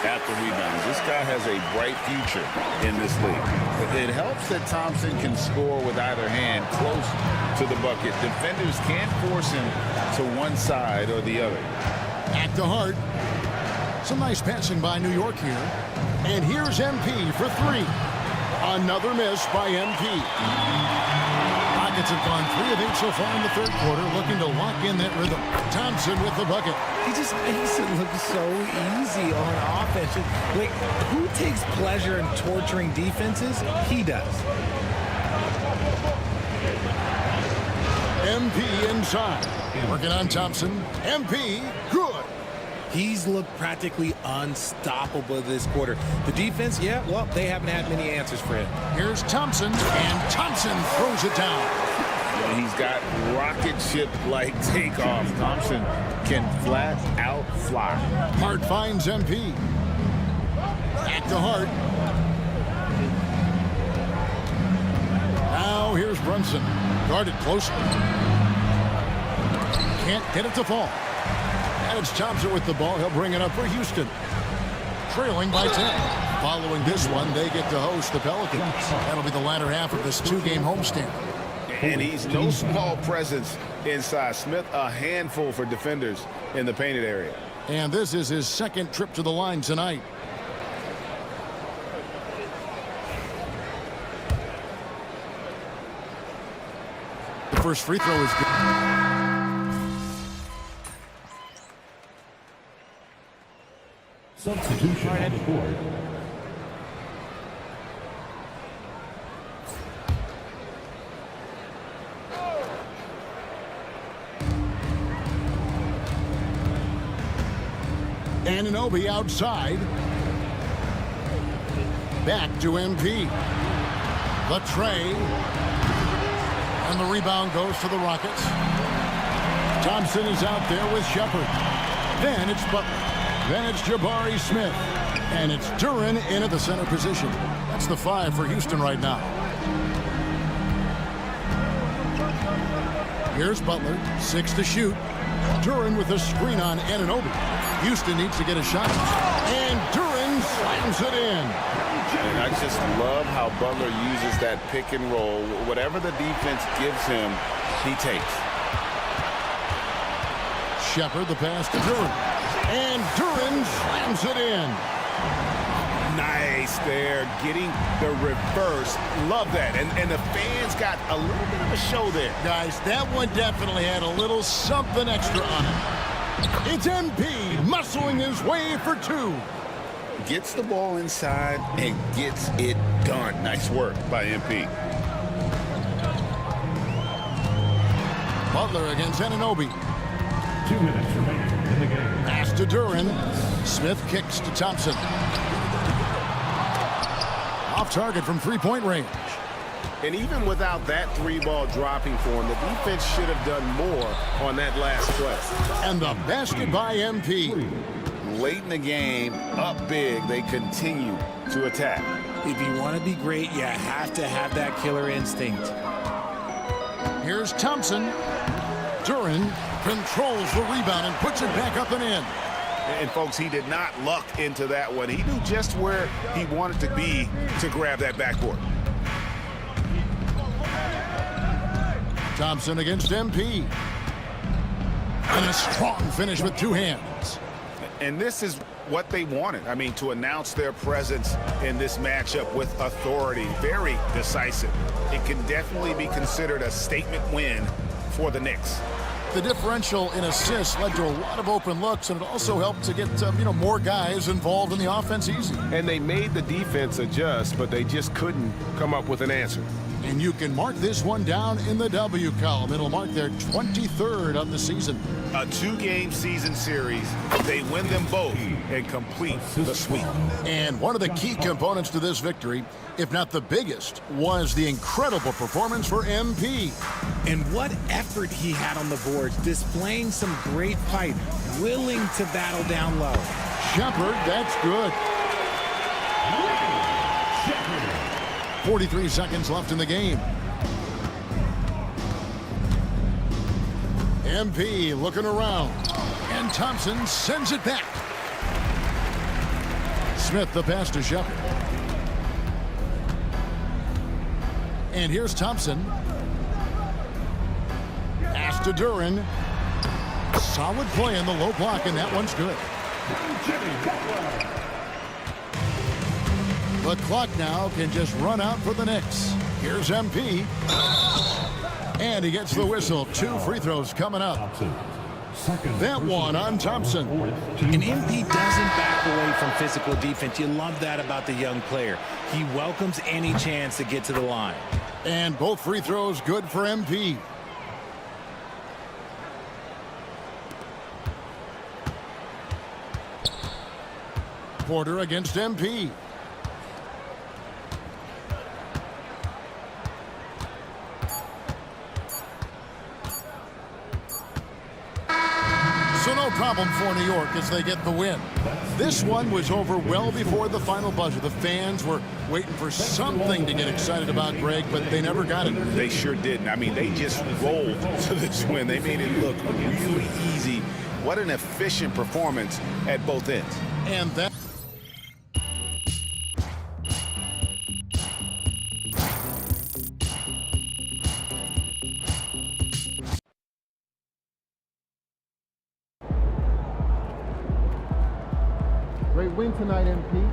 after rebounds. This guy has a bright future in this league. It helps that Thompson can score with either hand close to the bucket. Defenders can't force him to one side or the other. Back to Hart. Some nice passing by New York here. And here's MP for 3. Another miss by MP. Rockets have gone 3 of 8 so far in the third quarter, looking to lock in that rhythm. Thompson with the bucket. He just makes it look so easy on offense. Like, who takes pleasure in torturing defenses? He does. MP inside. Working on Thompson. MP, good. He's looked practically unstoppable this quarter. The defense, yeah, well, they haven't had many answers for him. Here's Thompson, and Thompson throws it down. And he's got rocket ship-like takeoff. Thompson can flat out fly. Hart finds MP. Back to Hart. Now here's Brunson. Guarded closely. Can't get it to fall. And it's Thompson with the ball. He'll bring it up for Houston. Trailing by 10. Following this one, they get to host the Pelicans. That'll be the latter half of this 2-game homestand. And he's no small presence inside. Smith, a handful for defenders in the painted area. And this is his second trip to the line tonight. The first free throw is good. Substitution on the board. Anunoby outside. Back to MP. The tray. And the rebound goes to the Rockets. Thompson is out there with Shepard. Then it's Butler. Then it's Jabari Smith. And it's Duren in at the center position. That's the 5 for Houston right now. Here's Butler, 6 to shoot. Duren with a screen on Anunoby. Houston needs to get a shot. And Duren slams it in. And I just love how Butler uses that pick and roll. Whatever the defense gives him, he takes. Shepard, the pass to Duren. And Duren slams it in. Nice there, getting the reverse. Love that. And the fans got a little bit of a show there. Guys, that one definitely had a little something extra on it. It's MP muscling his way for 2. Gets the ball inside and gets it done. Nice work by MP. Butler against Anunoby. 2 minutes remaining in the game. Pass to Duren. Smith kicks to Thompson. Off target from three-point range. And even without that 3-ball dropping for him, the defense should have done more on that last play. And the basket by MP. Late in the game, up big, they continue to attack. If you want to be great, you have to have that killer instinct. Here's Thompson. Duren controls the rebound and puts it back up and in. And folks, he did not luck into that one. He knew just where he wanted to be to grab that backboard. Thompson against MP. And a strong finish with 2 hands. And this is what they wanted. I mean, to announce their presence in this matchup with authority. Very decisive. It can definitely be considered a statement win for the Knicks. The differential in assists led to a lot of open looks, and it also helped to get more guys involved in the offense easy. And they made the defense adjust, but they just couldn't come up with an answer. And you can mark this one down in the W column. It'll mark their 23rd of the season. A 2-game season series. They win them both and complete the sweep. And one of the key components to this victory, if not the biggest, was the incredible performance for MP. And what effort he had on the boards, displaying some great fight, willing to battle down low. Shepard, that's good. 43 seconds left in the game. MP looking around. And Thompson sends it back. Smith the pass to Shepard. And here's Thompson. Pass to Duren. Solid play in the low block, and that one's good. The clock now can just run out for the Knicks. Here's MP. And he gets the whistle. 2 free throws coming up. That one on Thompson. And MP doesn't back away from physical defense. You love that about the young player. He welcomes any chance to get to the line. And both free throws good for MP. Porter against MP. So no problem for New York as they get the win. This one was over well before the final buzzer. The fans were waiting for something to get excited about, Greg, but they never got it. They sure didn't. I mean, they just rolled to this win. They made it look really easy. What an efficient performance at both ends. And that... Great win tonight, MP.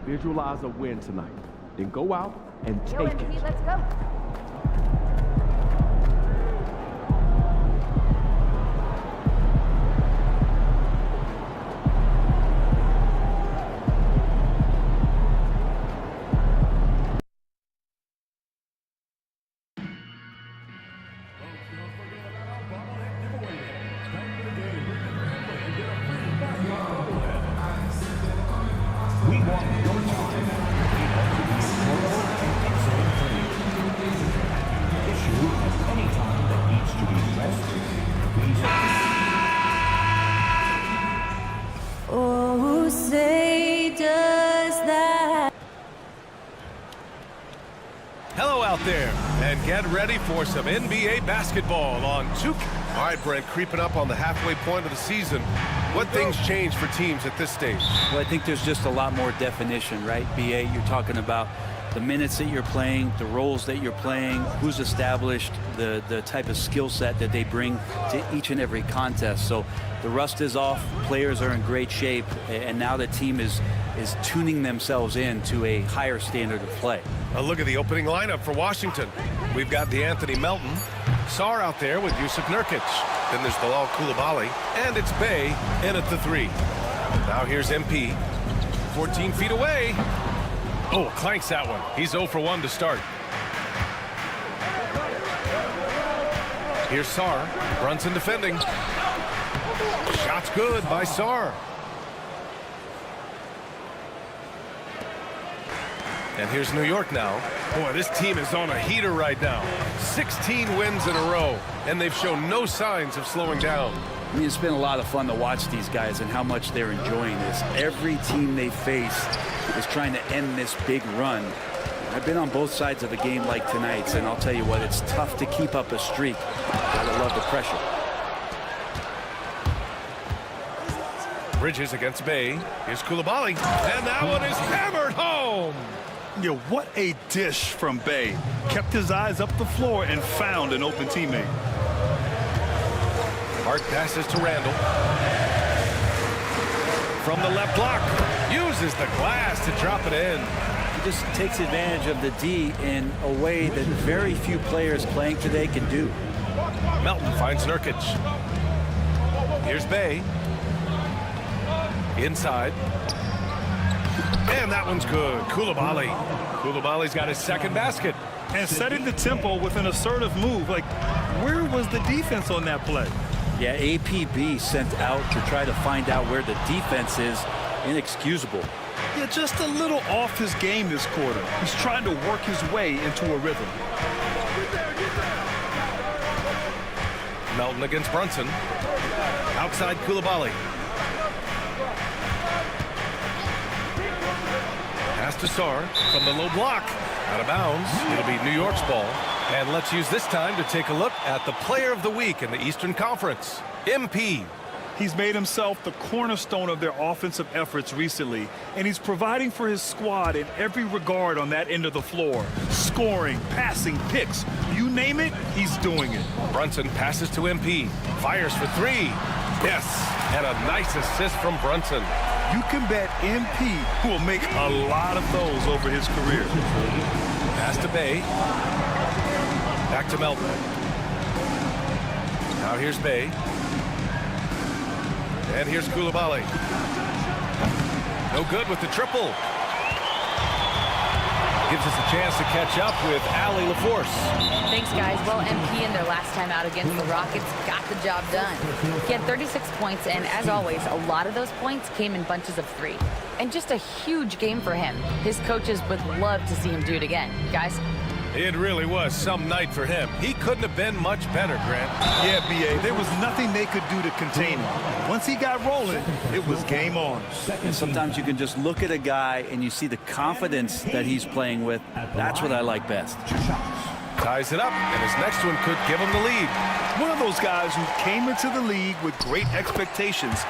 Visualize a win tonight. Then go out and take it. Let's go. We want your time. Issue at any time that needs to be rested. Oh, say does that. Hello out there, and get ready for some NBA basketball on 2K. All right, Brent, creeping up on the halfway point of the season. What things change for teams at this stage? Well, I think there's just a lot more definition, right? BA, you're talking about the minutes that you're playing, the roles that you're playing, who's established, the type of skill set that they bring to each and every contest. So the rust is off, players are in great shape, and now the team is tuning themselves in to a higher standard of play. A look at the opening lineup for Washington. We've got DeAnthony Melton, Sarr out there with Jusuf Nurkic. Then there's Bilal Coulibaly, and it's Bey in at the 3. Now here's MP, 14 feet away. Oh, clanks that one. He's 0 for 1 to start. Here's Sarr, Brunson defending. Shot's good by Sarr. And here's New York now. Boy, this team is on a heater right now. 16 wins in a row, and they've shown no signs of slowing down. I mean, it's been a lot of fun to watch these guys and how much they're enjoying this. Every team they face is trying to end this big run. I've been on both sides of a game like tonight's, and I'll tell you what, it's tough to keep up a streak. Gotta love the pressure. Bridges against Bey. Here's Coulibaly, and that one is hammered home. Yeah, what a dish from Bey. Kept his eyes up the floor and found an open teammate. Hart passes to Randall. From the left block. Uses the glass to drop it in. He just takes advantage of the D in a way that very few players playing today can do. Melton finds Nurkic. Here's Bey. Inside. And that one's good. Coulibaly. Coulibaly's got his second basket. And setting the tempo with an assertive move. Like, where was the defense on that play? Yeah, APB sent out to try to find out where the defense is. Inexcusable. Yeah, just a little off his game this quarter. He's trying to work his way into a rhythm. Melton against Brunson. Outside Coulibaly. Pass to Sarr from the low block. Out of bounds. It'll be New York's ball. And let's use this time to take a look at the player of the week in the Eastern Conference, MP. He's made himself the cornerstone of their offensive efforts recently, and he's providing for his squad in every regard on that end of the floor. Scoring, passing, picks, you name it, he's doing it. Brunson passes to MP. Fires for 3. Yes, and a nice assist from Brunson. You can bet MP will make a lot of those over his career. Pass to Bey. Back to Melton. Now here's Bey. And here's Coulibaly. No good with the triple. Gives us a chance to catch up with Allie LaForce. Thanks, guys. Well, MP in their last time out against the Rockets got the job done. He had 36 points, and as always, a lot of those points came in bunches of 3. And just a huge game for him. His coaches would love to see him do it again. Guys? It really was some night for him. He couldn't have been much better, Grant. Yeah, B.A., there was nothing they could do to contain him. Once he got rolling, it was game on. And sometimes you can just look at a guy and you see the confidence that he's playing with. That's what I like best. Ties it up, and his next one could give him the lead. One of those guys who came into the league with great expectations.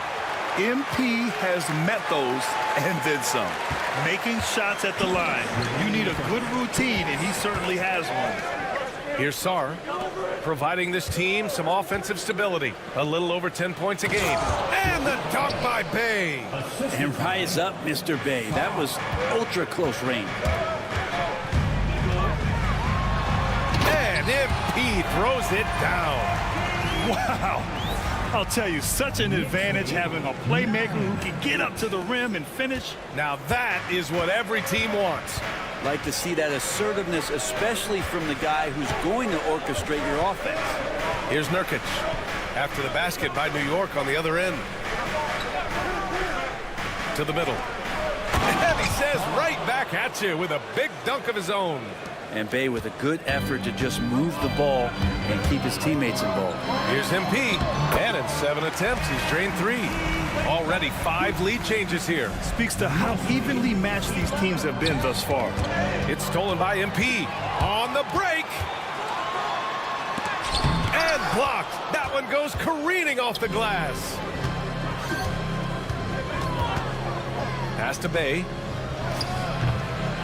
MP has met those and then some. Making shots at the line. You need a good routine, and he certainly has one. Here's Sarr. providing this team some offensive stability. A little over 10 points a game. And the dunk by Bey. And rise up, Mr. Bey. That was ultra close range. And MP throws it down. Wow. I'll tell you, such an advantage having a playmaker who can get up to the rim and finish. Now that is what every team wants. Like to see that assertiveness, especially from the guy who's going to orchestrate your offense. Here's Nurkic after the basket by New York on the other end. To the middle. And he says right back at you with a big dunk of his own. And Bey with a good effort to just move the ball and keep his teammates involved. Here's MP. And in 7 attempts, he's drained 3. Already 5 lead changes here. Speaks to how evenly matched these teams have been thus far. It's stolen by MP. On the break. And blocked. That one goes careening off the glass. Pass to Bey.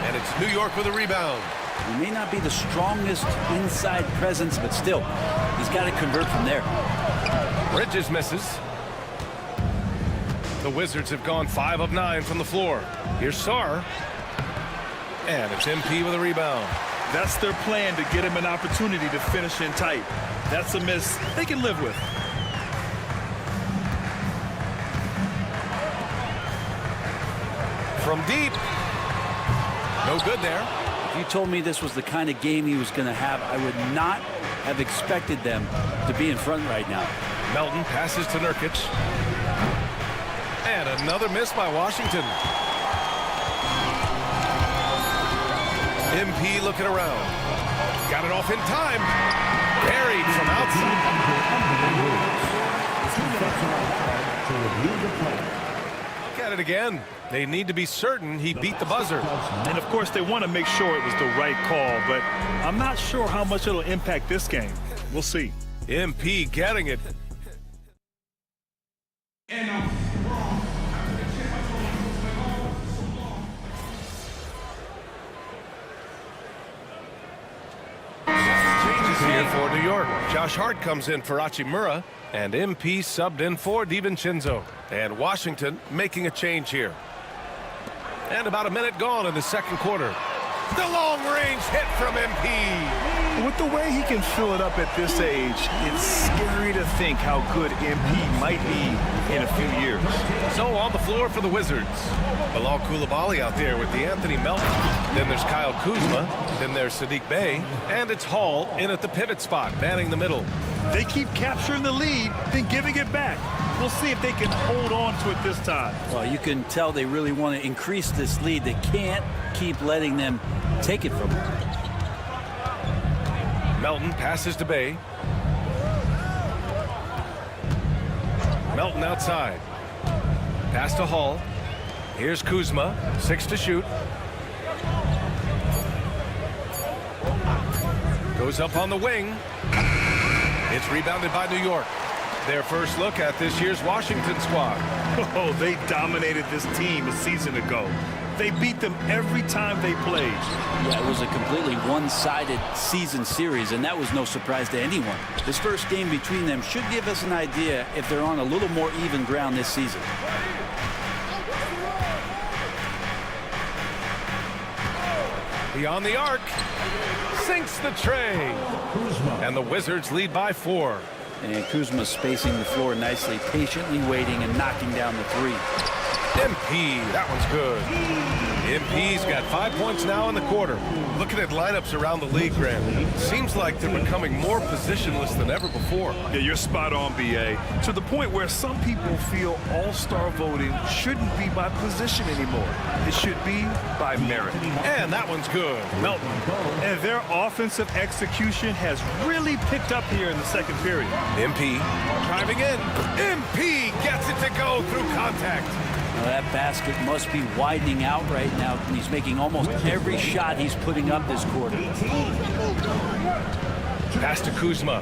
And it's New York with a rebound. He may not be the strongest inside presence, but still, he's got to convert from there. Bridges misses. The Wizards have gone 5 of 9 from the floor. Here's Sarr. And it's MP with a rebound. That's their plan, to get him an opportunity to finish in tight. That's a miss they can live with. From deep. No good there. If you told me this was the kind of game he was going to have, I would not have expected them to be in front right now. Melton passes to Nurkic. And another miss by Washington. MP looking around. Got it off in time. Buried from outside. Look at it again. They need to be certain he beat the buzzer. And of course, they want to make sure it was the right call, but I'm not sure how much it'll impact this game. We'll see. MP getting it. Changes here for New York. Josh Hart comes in for Hachimura, and MP subbed in for DiVincenzo. And Washington making a change here. And about a minute gone in the second quarter. The long-range hit from MP. With the way he can fill it up at this age, it's scary to think how good MP might be in a few years. So on the floor for the Wizards. Bilal Coulibaly out there with DeAnthony Melton. Then there's Kyle Kuzma. Then there's Saddiq Bey. And it's Hall in at the pivot spot, manning the middle. They keep capturing the lead, then giving it back. We'll see if they can hold on to it this time. Well, you can tell they really want to increase this lead. They can't keep letting them take it from them. Melton passes to Bey. Melton outside. Pass to Hall. Here's Kuzma. 6 to shoot. Goes up on the wing. It's rebounded by New York. Their first look at this year's Washington squad. Oh, they dominated this team a season ago. They beat them every time they played. Yeah, it was a completely one-sided season series, and that was no surprise to anyone. This first game between them should give us an idea if they're on a little more even ground this season. Beyond the arc. Sinks the tray. And the Wizards lead by 4. And Kuzma spacing the floor nicely, patiently waiting and knocking down the 3. MP, that one's good. MP's got 5 points now in the quarter. Looking at lineups around the league, Grant, seems like they're becoming more positionless than ever before. Yeah, you're spot on, B.A. To the point where some people feel all-star voting shouldn't be by position anymore. It should be by merit. And that one's good. Melton. And their offensive execution has really picked up here in the second period. MP driving in. MP gets it to go through contact. Now that basket must be widening out right now. He's making almost every shot he's putting up this quarter. Pass to Kuzma.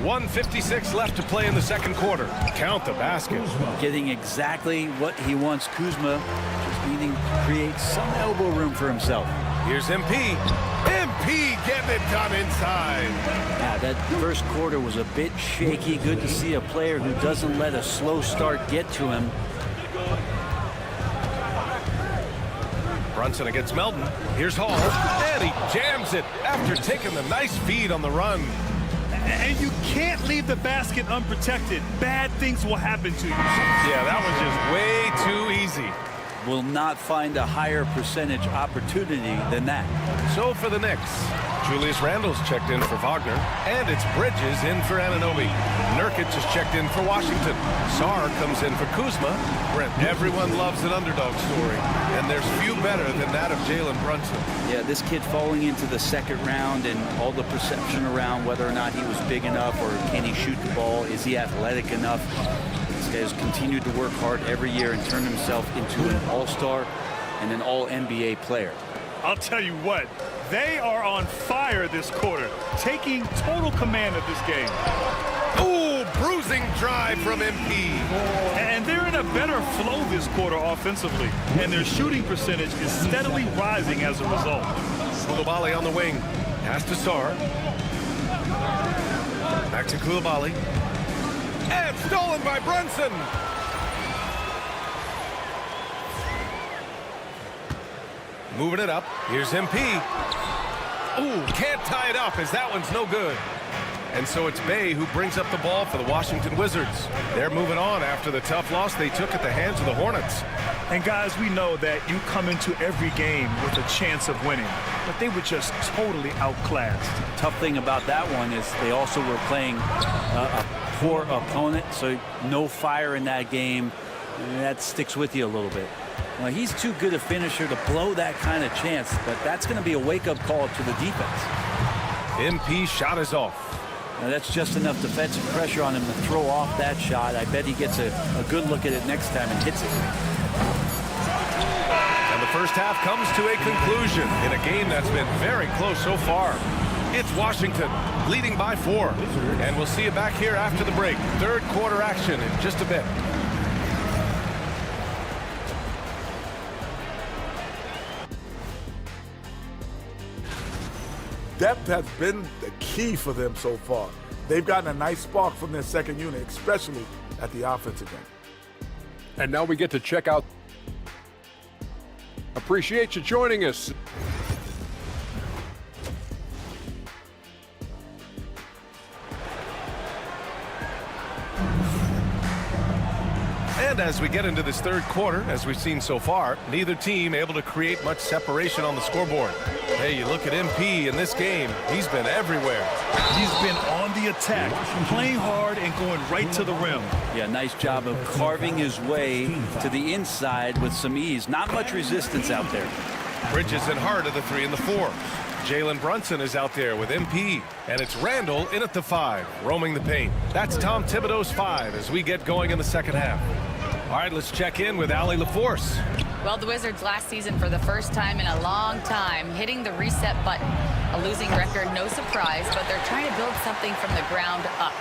1:56 left to play in the second quarter. Count the basket. Getting exactly what he wants. Kuzma just needing to create some elbow room for himself. Here's MP. MP getting it done inside. Yeah, that first quarter was a bit shaky. Good to see a player who doesn't let a slow start get to him. Brunson against Melton. Here's Hall. And he jams it after taking the nice feed on the run. And you can't leave the basket unprotected. Bad things will happen to you. Yeah, that was just way too easy. Will not find a higher percentage opportunity than that. So for the Knicks, Julius Randle's checked in for Wagner, and it's Bridges in for Anunoby. Nurkic is checked in for Washington. Sarr comes in for Kuzma. Brent, everyone loves an underdog story, and there's few better than that of Jalen Brunson. Yeah, this kid falling into the second round and all the perception around whether or not he was big enough or can he shoot the ball, is he athletic enough? This guy has continued to work hard every year and turn himself into an all-star and an all-NBA player. I'll tell you what, they are on fire this quarter, taking total command of this game. Ooh, bruising drive from MP. And they're in a better flow this quarter offensively, and their shooting percentage is steadily rising as a result. Coulibaly on the wing. Pass to Sarr. Back to Coulibaly. And stolen by Brunson. Moving it up. Here's MP. Ooh, can't tie it up as that one's no good. And so it's Bey who brings up the ball for the Washington Wizards. They're moving on after the tough loss they took at the hands of the Hornets. And guys, we know that you come into every game with a chance of winning, but they were just totally outclassed. Tough thing about that one is they also were playing a poor opponent, so no fire in that game. And that sticks with you a little bit. Well, he's too good a finisher to blow that kind of chance, but that's going to be a wake-up call to the defense. MP shot is off. Now, that's just enough defensive pressure on him to throw off that shot. I bet he gets a good look at it next time and hits it. And the first half comes to a conclusion in a game that's been very close so far. It's Washington leading by 4. And we'll see you back here after the break. Third quarter action in just a bit. Depth has been the key for them so far. They've gotten a nice spark from their second unit, especially at the offensive end. And now we get to check out. Appreciate you joining us. And as we get into this third quarter, as we've seen so far, neither team able to create much separation on the scoreboard. Hey, you look at MP in this game, he's been everywhere. He's been on the attack, playing hard and going right to the rim. Yeah, nice job of carving his way to the inside with some ease. Not much resistance out there. Bridges and Hart at the 3 and the 4. Jalen Brunson is out there with MP. And it's Randle in at the 5, roaming the paint. That's Tom Thibodeau's 5 as we get going in the second half. All right, let's check in with Allie LaForce. Well, the Wizards last season, for the first time in a long time, hitting the reset button. A losing record, no surprise, but they're trying to build something from the ground up.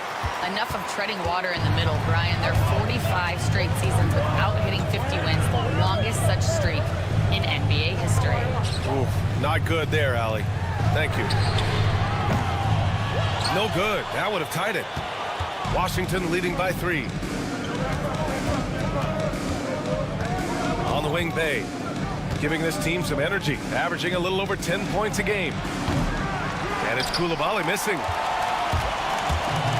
Enough of treading water in the middle, Brian. They're 45 straight seasons without hitting 50 wins, the longest such streak in NBA history. Ooh, not good there, Allie. Thank you. No good. That would have tied it. Washington leading by 3. On the wing, Bey, giving this team some energy, averaging a little over 10 points a game. And it's Coulibaly missing.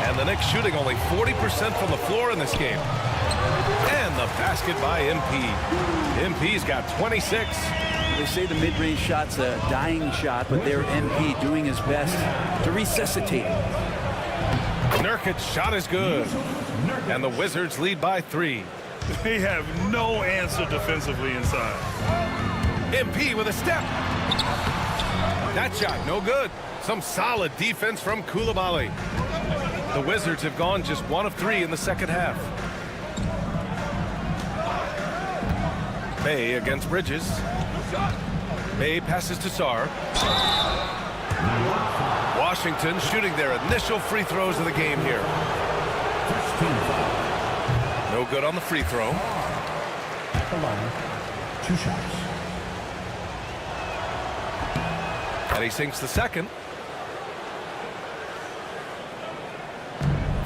And the Knicks shooting only 40% from the floor in this game. And the basket by MP. MP's got 26. They say the mid-range shot's a dying shot, but they're MP doing his best to resuscitate it. Nurkic's shot is good. And the Wizards lead by 3. They have no answer defensively inside. MP with a step. That shot, no good. Some solid defense from Coulibaly. The Wizards have gone just 1 of 3 in the second half. Bey against Bridges. Bey passes to Sarr. Washington shooting their initial free throws of the game here. No good on the free throw. At the line, 2 shots. And he sinks the second.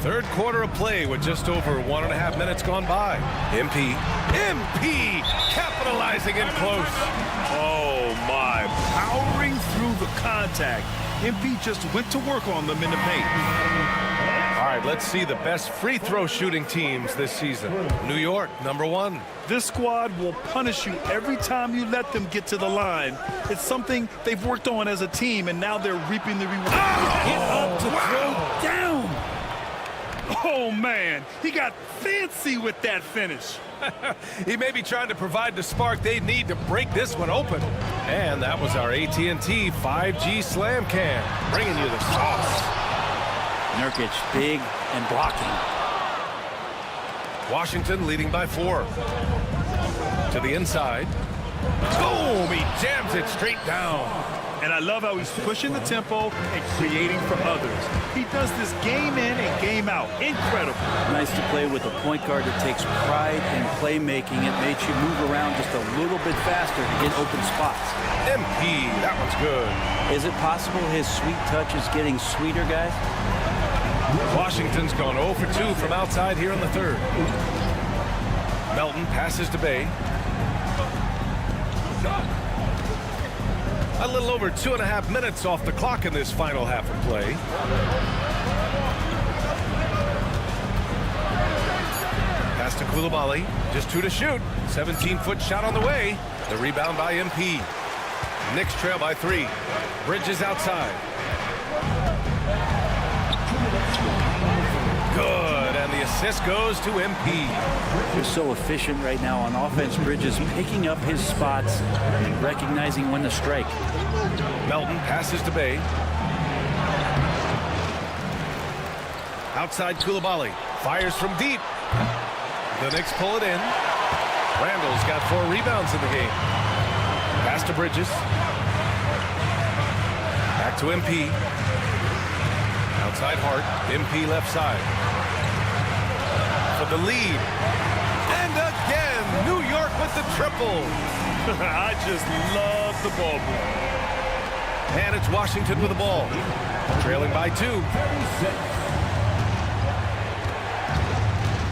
Third quarter of play with just over 1.5 minutes gone by. MP capitalizing in close. Oh, my. Powering through the contact. MP just went to work on them in the paint. All right, let's see the best free throw shooting teams this season. New York, #1. This squad will punish you every time you let them get to the line. It's something they've worked on as a team, and now they're reaping the reward. Get up to throw down. Oh, man. He got fancy with that finish. He may be trying to provide the spark they need to break this one open. And that was our AT&T 5G Slam Cam, bringing you the sauce. Nurkic big and blocking. Washington leading by 4. To the inside. Boom! He jams it straight down. And I love how he's pushing the tempo and creating for others. He does this game in and game out. Incredible. Nice to play with a point guard that takes pride in playmaking. It makes you move around just a little bit faster to get open spots. MP, that one's good. Is it possible his sweet touch is getting sweeter, guys? Washington's gone 0 for 2 from outside here in the third. Melton passes to Bay. A little over 2.5 minutes off the clock in this final half of play. Pass to Coulibaly. Just 2 to shoot. 17-foot shot on the way. The rebound by MP. Knicks trail by 3. Bridges outside. Good, and the assist goes to MP. He's so efficient right now on offense. Bridges picking up his spots and recognizing when to strike. Melton passes to Bay. Outside Coulibaly. Fires from deep. The Knicks pull it in. Randall's got 4 rebounds in the game. Pass to Bridges. Back to MP. Outside Hart. MP left side. For the lead. And again, New York with the triple. I just love the ball. And it's Washington with the ball. Trailing by 2.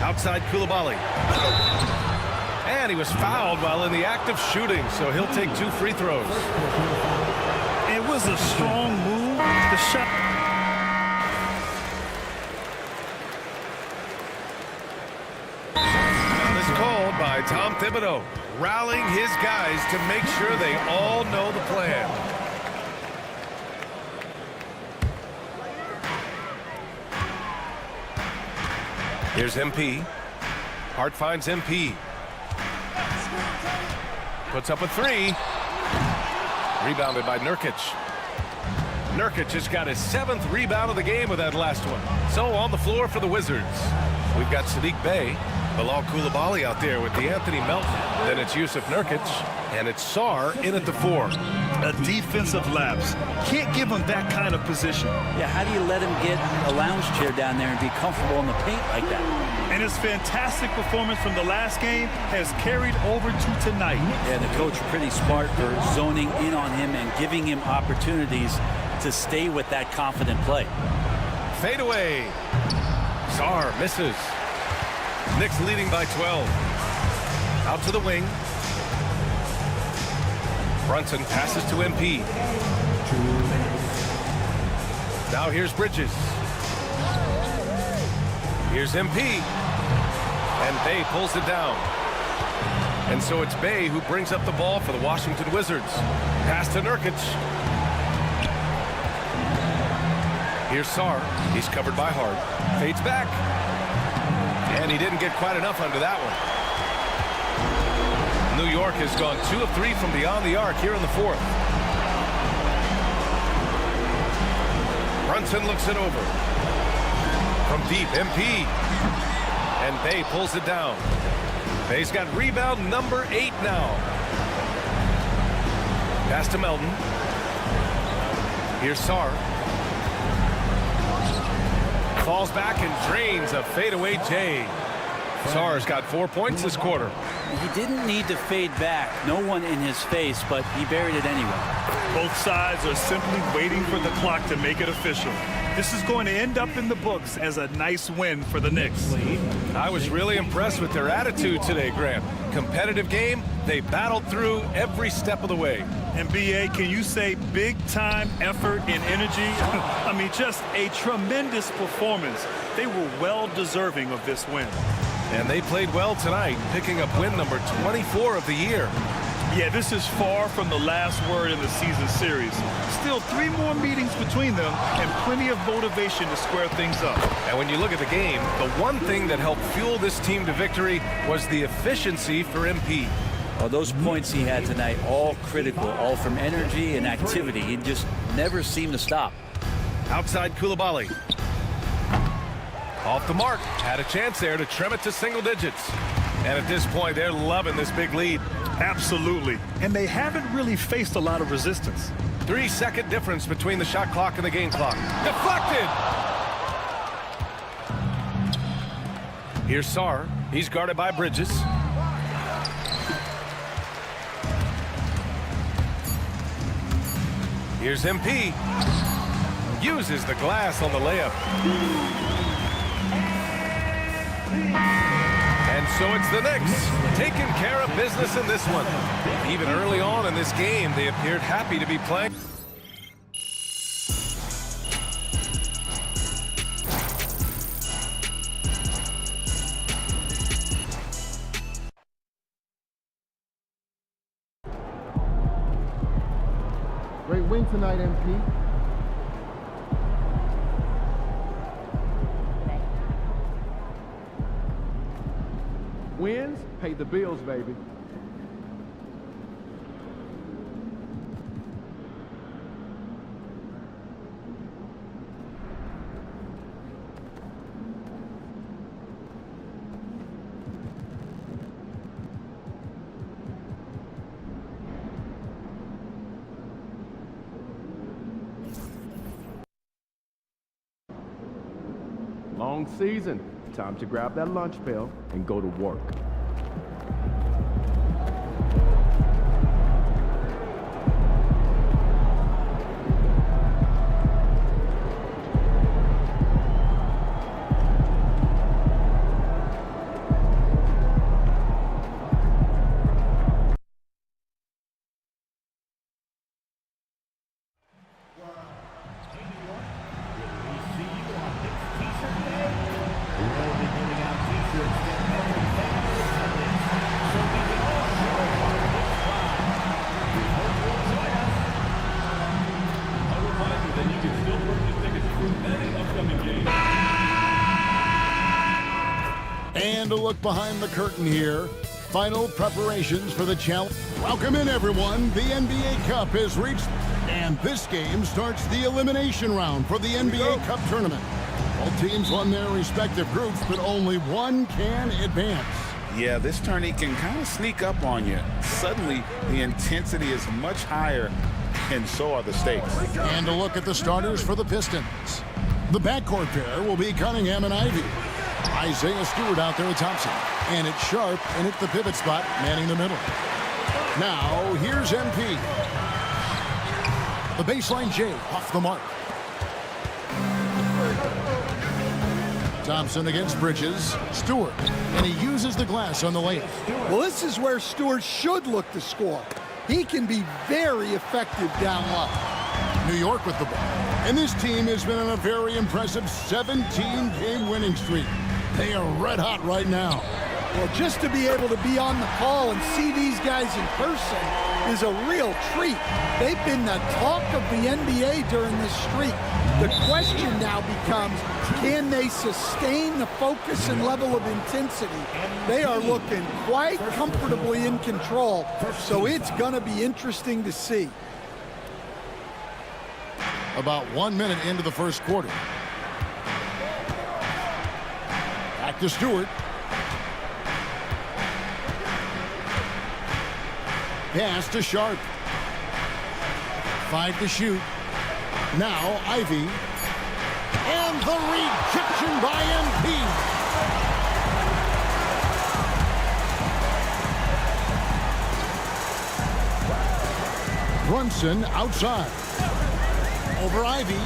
Outside Coulibaly. And he was fouled while in the act of shooting, so he'll take 2 free throws. It was a strong move. The shot. Called by Tom Thibodeau, rallying his guys to make sure they all know the plan. Here's MP. Hart finds MP. Puts up a 3. Rebounded by Nurkic. Nurkic has got his 7th rebound of the game with that last one. So on the floor for the Wizards, we've got Saddiq Bey, Bilal Coulibaly out there with Anthony Melton. Then it's Yusuf Nurkic, and it's Sarr in at the 4. A defensive lapse. Can't give him that kind of position. Yeah, how do you let him get a lounge chair down there and be comfortable in the paint like that? And his fantastic performance from the last game has carried over to tonight. Yeah, the coach pretty smart for zoning in on him and giving him opportunities to stay with that confident play. Fade away. Sarr misses. Knicks leading by 12. Out to the wing. Brunson passes to MP. Now here's Bridges. Here's MP. And Bey pulls it down. And so it's Bey who brings up the ball for the Washington Wizards. Pass to Nurkic. Here's Sarr. He's covered by Hart. Fades back. And he didn't get quite enough under that one. New York has gone 2 of 3 from beyond the arc here in the 4th. Brunson looks it over. From deep, MP. And Bey pulls it down. Bey's got rebound number 8 now. Pass to Melton. Here's Sarr. falls back and drains a fadeaway J. Sarr's got 4 points this quarter. He didn't need to fade back. No one in his face, but he buried it anyway. Both sides are simply waiting for the clock to make it official. This is going to end up in the books as a nice win for the Knicks. I was really impressed with their attitude today, Grant. Competitive game, they battled through every step of the way. And B.A., can you say big-time effort and energy? I mean, just a tremendous performance. They were well deserving of this win. And they played well tonight, picking up win number 24 of the year. Yeah, this is far from the last word in the season series. Still 3 more meetings between them and plenty of motivation to square things up. And when you look at the game, the one thing that helped fuel this team to victory was the efficiency for MP. Oh, those points he had tonight, all critical, all from energy and activity. He just never seemed to stop. Outside Koulibaly. Off the mark. Had a chance there to trim it to single digits. And at this point, they're loving this big lead. Absolutely. And they haven't really faced a lot of resistance. 3-second difference between the shot clock and the game clock. Deflected! Here's Sarr. He's guarded by Bridges. Here's MP. Uses the glass on the layup. And so it's the Knicks taking care of business in this one. Even early on in this game, they appeared happy to be playing. Great win tonight, MP. Wins pay the bills, baby. Long season. Time to grab that lunch bell and go to work. And a look behind the curtain here. Final preparations for the challenge. Welcome in, everyone. The NBA Cup has reached, and this game starts the elimination round for the NBA Cup tournament. All teams won their respective groups, but only one can advance. Yeah, this tourney can kind of sneak up on you. Suddenly, the intensity is much higher, and so are the stakes. And a look at the starters for the Pistons. The backcourt pair will be Cunningham and Ivy. Isaiah Stewart out there with Thompson. And it's Sharp in at the pivot spot, manning the middle. Now, here's MP. The baseline J off the mark. Thompson against Bridges. Stewart. And he uses the glass on the layup. Well, this is where Stewart should look to score. He can be very effective down low. New York with the ball. And this team has been on a very impressive 17-game winning streak. They are red hot right now. Well, just to be able to be on the call and see these guys in person is a real treat. They've been the talk of the NBA during this streak. The question now becomes, can they sustain the focus and level of intensity? They are looking quite comfortably in control, so it's going to be interesting to see. About 1 minute into the first quarter. Back to Stewart. Pass to Sharp. 5 to shoot. Now Ivy. And the rejection by MP. Brunson outside. Over Ivy.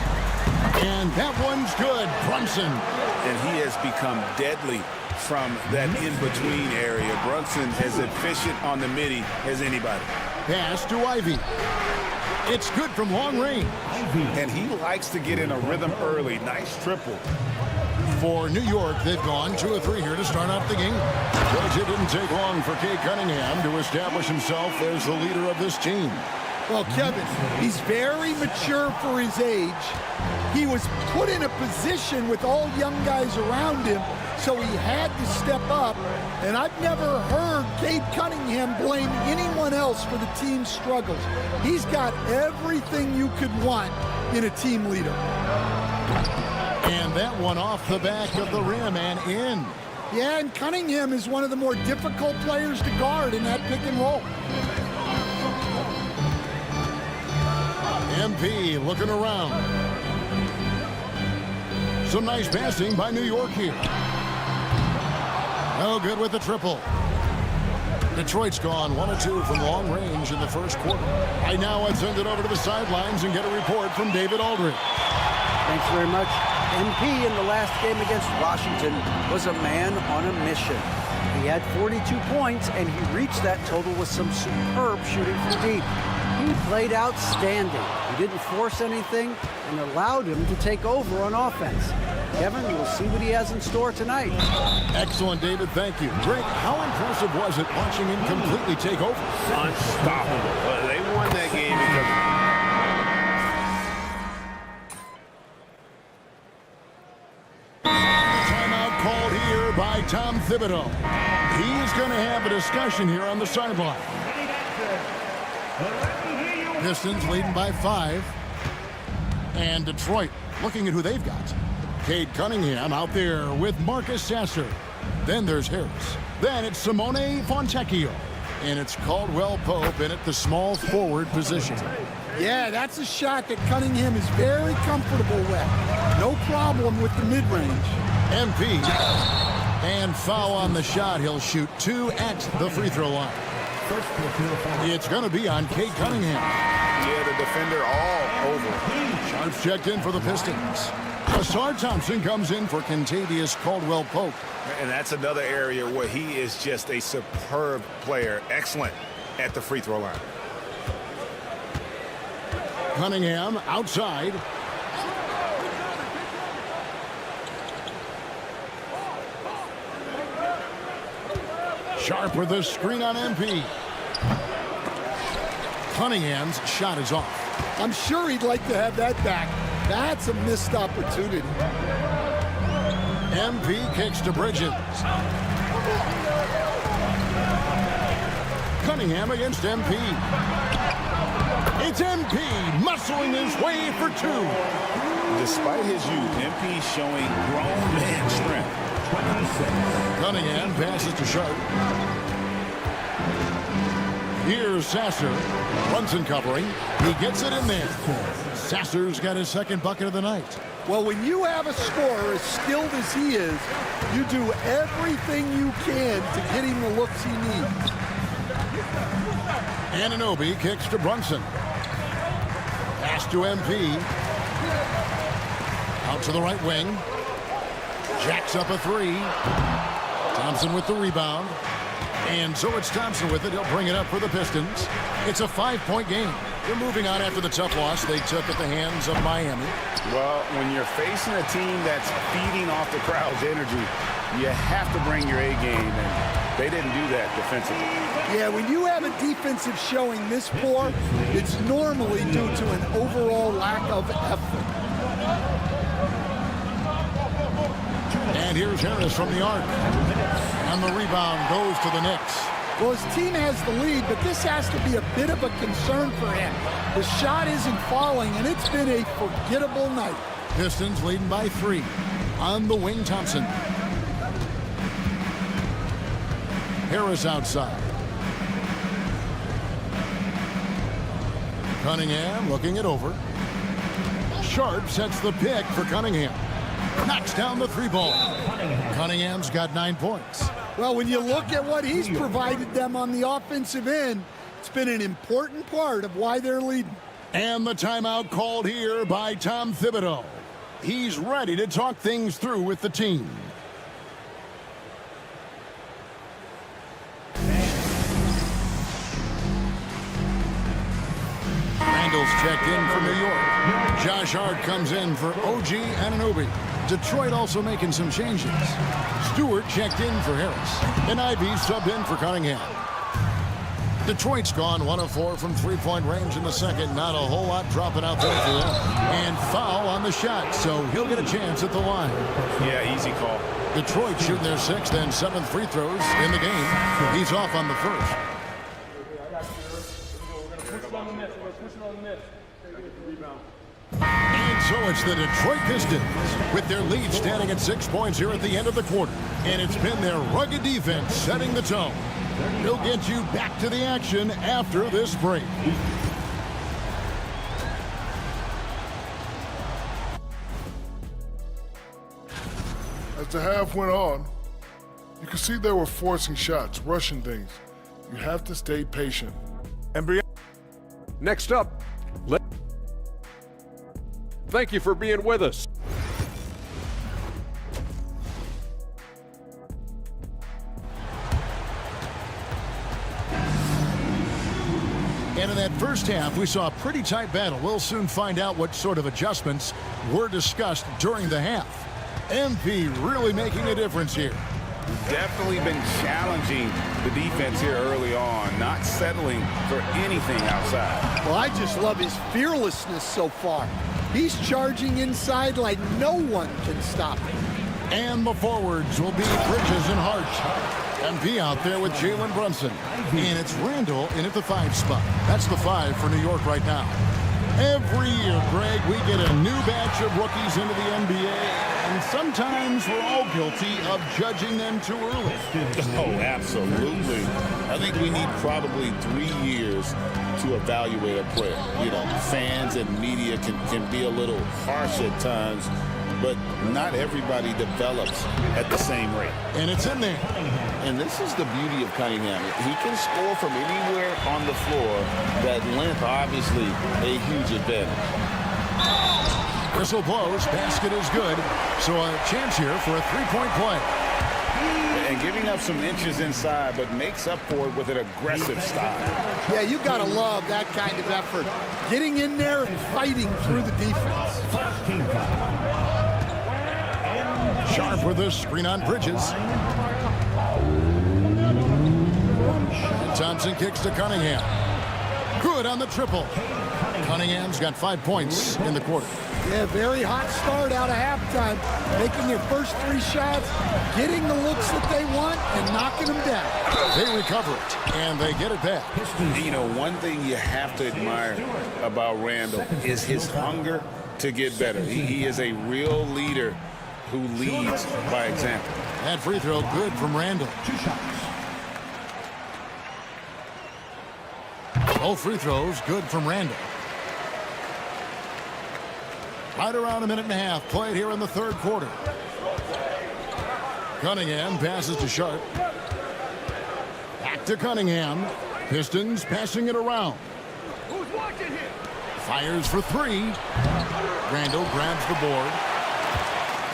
And that one's good. Brunson. And he has become deadly from that in-between area. Brunson as efficient on the midi as anybody. Pass to Ivy. It's good from long range. And he likes to get in a rhythm early. Nice triple. For New York, they've gone 2 of 3 here to start out the game. Judge, it didn't take long for Cade Cunningham to establish himself as the leader of this team. Well, Kevin, he's very mature for his age. He was put in a position with all young guys around him, so he had to step up. And I've never heard Cade Cunningham blame anyone else for the team's struggles. He's got everything you could want in a team leader. And that one off the back of the rim and in. Yeah, and Cunningham is one of the more difficult players to guard in that pick and roll. MP looking around. Some nice passing by New York here. No good with the triple. Detroit's gone 1 of 2 from long range in the first quarter. Right now, I'd send it over to the sidelines and get a report from David Aldridge. Thanks very much. MP in the last game against Washington was a man on a mission. He had 42 points, and he reached that total with some superb shooting from deep. He played outstanding. He didn't force anything and allowed him to take over on offense. Kevin, we'll see what he has in store tonight. Excellent, David. Thank you. Greg, how impressive was it watching him completely take over? Unstoppable. They won that game because... Timeout called here by Tom Thibodeau. He's going to have a discussion here on the sideline. Pistons leading by 5. And Detroit looking at who they've got. Cade Cunningham out there with Marcus Sasser. Then there's Harris. Then it's Simone Fontecchio. And it's Caldwell Pope in at the small forward position. Yeah, that's a shot that Cunningham is very comfortable with. No problem with the mid-range. MP. And foul on the shot. He'll shoot 2 at the free throw line. It's going to be on Cade Cunningham. Yeah, the defender all over. Sharps checked in for the Pistons. Ausar Thompson comes in for Kentavious Caldwell-Pope. And that's another area where he is just a superb player. Excellent at the free throw line. Cunningham outside. Sharp with the screen on MP. Cunningham's shot is off. I'm sure he'd like to have that back. That's a missed opportunity. MP kicks to Bridges. Cunningham against MP. It's MP muscling his way for 2. Despite his youth, MP showing grown man strength. Cunningham passes to Sharp. Here's Sasser. Brunson covering. He gets it in there. Sasser's got his second bucket of the night. Well, when you have a scorer as skilled as he is, you do everything you can to get him the looks he needs. Anunoby kicks to Brunson. Pass to MP. Out to the right wing. Jacks up a 3. Thompson with the rebound. And so it's Thompson with it. He'll bring it up for the Pistons. It's a 5-point game. They're moving on after the tough loss they took at the hands of Miami. Well, when you're facing a team that's feeding off the crowd's energy, you have to bring your A game, and they didn't do that defensively. Yeah, when you have a defensive showing this poor, it's normally due to an overall lack of effort. And here's Harris from the arc. And the rebound goes to the Knicks. Well, his team has the lead, but this has to be a bit of a concern for him. The shot isn't falling, and it's been a forgettable night. Pistons leading by 3. On the wing, Thompson. Harris outside. Cunningham looking it over. Sharp sets the pick for Cunningham. knocks down the 3-ball. Cunningham's got 9 points. Well, when you look at what he's provided them on the offensive end, it's been an important part of why they're leading. And the timeout called here by Tom Thibodeau. He's ready to talk things through with the team. Randall's checked in for New York. Josh Hart comes in for OG Anunoby. Detroit also making some changes. Stewart checked in for Harris. And Ivy subbed in for Cunningham. Detroit's gone 1 of 4 from three-point range in the second. Not a whole lot dropping out there for them. And foul on the shot, so he'll get a chance at the line. Yeah, easy call. Detroit shooting their 6th and 7th free throws in the game. He's off on the first. And so it's the Detroit Pistons with their lead standing at 6 points here at the end of the quarter. And it's been their rugged defense setting the tone. We'll get you back to the action after this break. As the half went on, you could see they were forcing shots, rushing things. You have to stay patient. And next up, thank you for being with us. And in that first half, we saw a pretty tight battle. We'll soon find out what sort of adjustments were discussed during the half. MP really making a difference here. Definitely been challenging the defense here early on, not settling for anything outside. Well, I just love his fearlessness so far. He's charging inside like no one can stop him. And the forwards will be Bridges and Hart. MP out there with Jalen Brunson. And it's Randall in at the 5 spot. That's the 5 for New York right now. Every year, Greg, we get a new batch of rookies into the NBA, and sometimes we're all guilty of judging them too early. Oh, absolutely. I think we need probably 3 years to evaluate a player. You know, fans and media can be a little harsh at times, but not everybody develops at the same rate. And it's in there. And this is the beauty of Cunningham. He can score from anywhere on the floor. That length, obviously, a huge advantage. Whistle blows, basket is good. So a chance here for a 3-point play. And giving up some inches inside, but makes up for it with an aggressive style. Yeah, you got to love that kind of effort. Getting in there and fighting through the defense. Sharp with a screen on Bridges. And Thompson kicks to Cunningham. Good on the triple. Cunningham's got 5 points in the quarter. Yeah, very hot start out of halftime. Making their first 3 shots, getting the looks that they want, and knocking them down. They recover it, and they get it back. You know, one thing you have to admire about Randall is his hunger to get better. He is a real leader who leads by example. That free throw good from Randall. 2 shots. Both free throws good from Randall. Right around a minute and a half played here in the third quarter. Cunningham passes to Sharp. Back to Cunningham. Pistons passing it around. Who's watching here? Fires for 3. Randall grabs the board.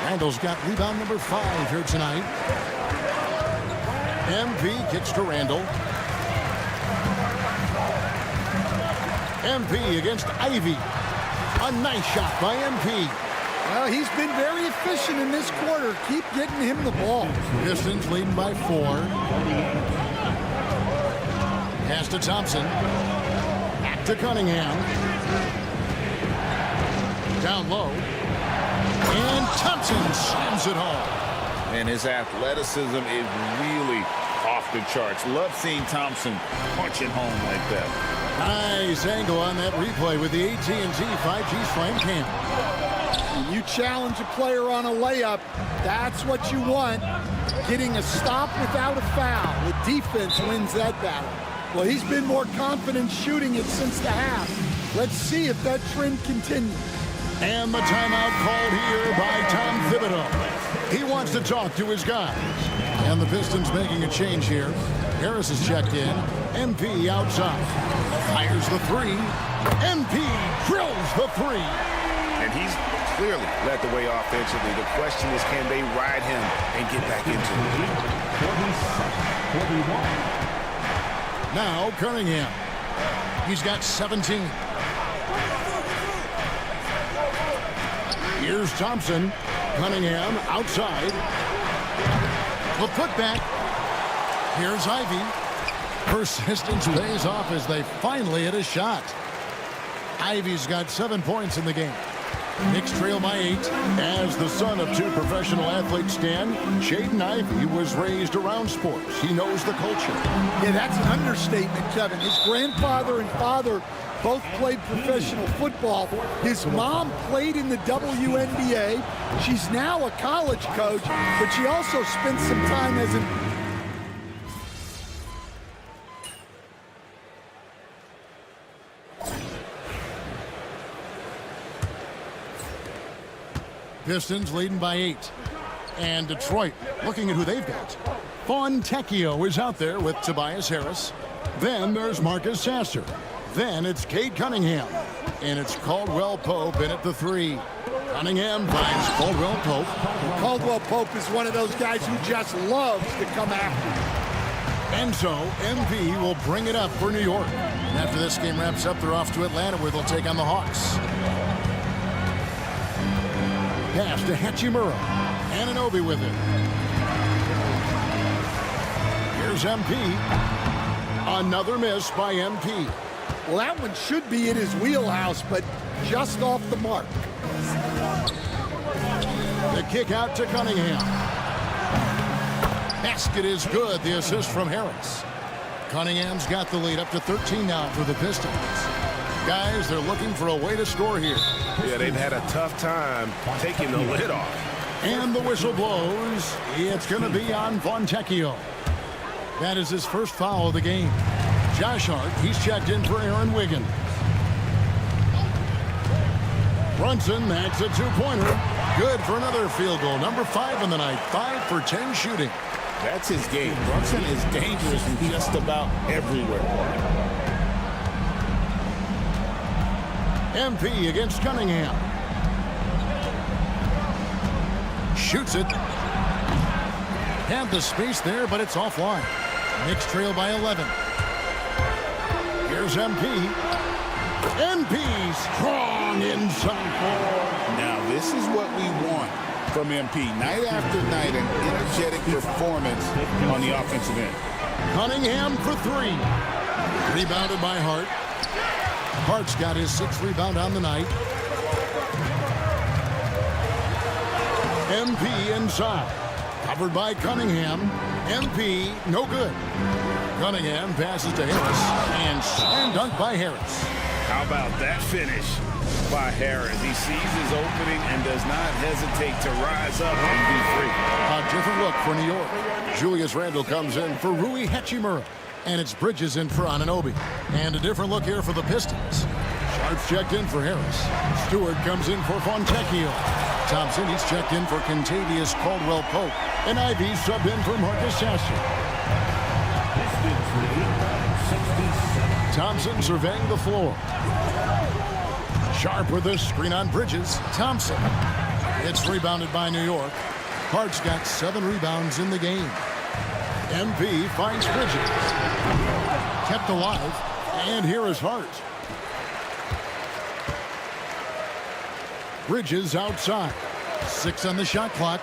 Randall's got rebound number 5 here tonight. MP kicks to Randall. MP against Ivy. A nice shot by MP. Well, he's been very efficient in this quarter. Keep getting him the ball. Pistons leading by 4. Pass to Thompson. Back to Cunningham. Down low. And Thompson slams it home. And his athleticism is really off the charts. Love seeing Thompson punch it home like that. Nice angle on that replay with the AT&T 5G Slam Cam. When you challenge a player on a layup, that's what you want. Getting a stop without a foul. The defense wins that battle. Well, he's been more confident shooting it since the half. Let's see if that trend continues. And the timeout called here by Tom Thibodeau. He wants to talk to his guys. And the Pistons making a change here. Harris is checked in. MP outside. Fires the three. MP drills the three. And he's clearly led the way offensively. The question is, can they ride him and get back into it? 47, 41. Now Cunningham. He's got 17. Here's Thompson. Cunningham outside. The putback. Here's Ivy. Persistence pays off as they finally hit a shot. Ivy's got 7 points in the game. Knicks trail by 8. As the son of 2 professional athletes, Stan, Jaden Ivey was raised around sports. He knows the culture. Yeah, that's an understatement, Kevin. His grandfather and father both played professional football. His mom played in the WNBA. She's now a college coach, but she also spent some time as an Pistons leading by 8. And Detroit looking at who they've got. Fontecchio is out there with Tobias Harris. Then there's Marcus Sasser. Then it's Cade Cunningham. And it's Caldwell Pope in at the 3. Cunningham finds Caldwell Pope. Caldwell Pope is one of those guys who just loves to come after. And so MP will bring it up for New York. And after this game wraps up, they're off to Atlanta where they'll take on the Hawks. Pass to Hachimura. Anunoby with it. Here's MP. Another miss by MP. Well, that one should be in his wheelhouse, but just off the mark. The kick out to Cunningham. Basket is good. The assist from Harris. Cunningham's got the lead up to 13 now for the Pistons. Guys, they're looking for a way to score here. Yeah, they've had a tough time taking the lid off. And the whistle blows. It's going to be on Fontecchio. That is his first foul of the game. Josh Hart, he's checked in for Aaron Wiggins. Brunson, that's a 2-pointer. Good for another field goal. Number 5 in the night. 5 for 10 shooting. That's his game. Brunson is dangerous from just about everywhere. MP against Cunningham. Shoots it. Had the space there, but it's offline. Knicks trail by 11. Here's MP. MP strong inside. Now, this is what we want from MP. Night after night, an energetic performance on the offensive end. Cunningham for 3. Rebounded by Hart. Hart's got his 6th rebound on the night. MP inside. Covered by Cunningham. MP, no good. Cunningham passes to Harris. And slam dunk by Harris. How about that finish by Harris? He sees his opening and does not hesitate to rise up and be free. A different look for New York. Julius Randle comes in for Rui Hachimura. And it's Bridges in for Anunoby. And a different look here for the Pistons. Sharp's checked in for Harris. Stewart comes in for Fontecchio. Thompson, he's checked in for Kentavious Caldwell Pope. And Ivy subbed in for Marcus Sasser. Thompson surveying the floor. Sharp with a screen on Bridges. Thompson. It's rebounded by New York. Hart's got 7 rebounds in the game. MP finds Bridges. Kept alive. And here is Hart. Bridges outside. 6 on the shot clock.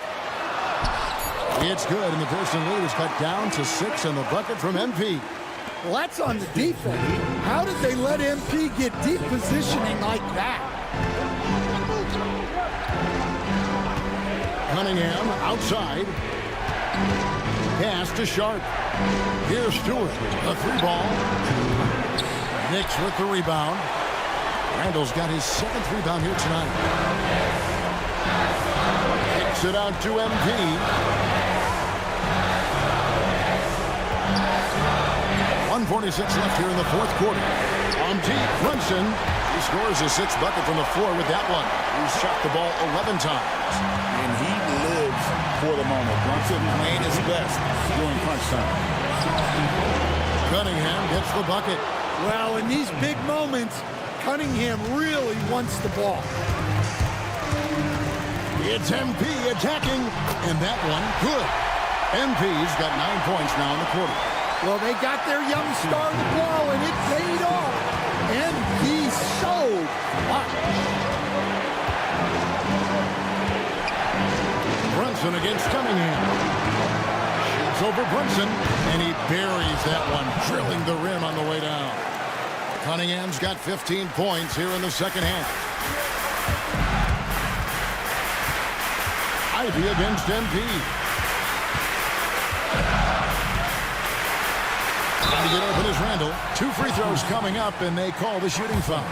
It's good, and the Pistons lead is cut down to 6 on the bucket from MP. Well, that's on the defense. How did they let MP get deep positioning like that? Cunningham outside. Pass to Sharp. Here's Stewart. A 3-ball. Knicks with the rebound. Randall's got his 7th rebound here tonight. Kicks it out to MP. 1:46 left here in the 4th quarter. On deep, Brunson. He's scores his 6th bucket from the floor with that one. He's shot the ball 11 times. And he lives for the moment. Brunson playing his best during crunch time. Cunningham gets the bucket. Well, in these big moments, Cunningham really wants the ball. It's MP attacking, and that one good. MP's got 9 points now in the quarter. Well, they got their young star the ball, and it paid off. And he's so clutch. Brunson against Cunningham. Shoots over Brunson, and he buries that one, drilling the rim on the way down. Cunningham's got 15 points here in the second half. Ivy against MP. Trying to get open is Randall. 2 free throws coming up, and they call the shooting foul.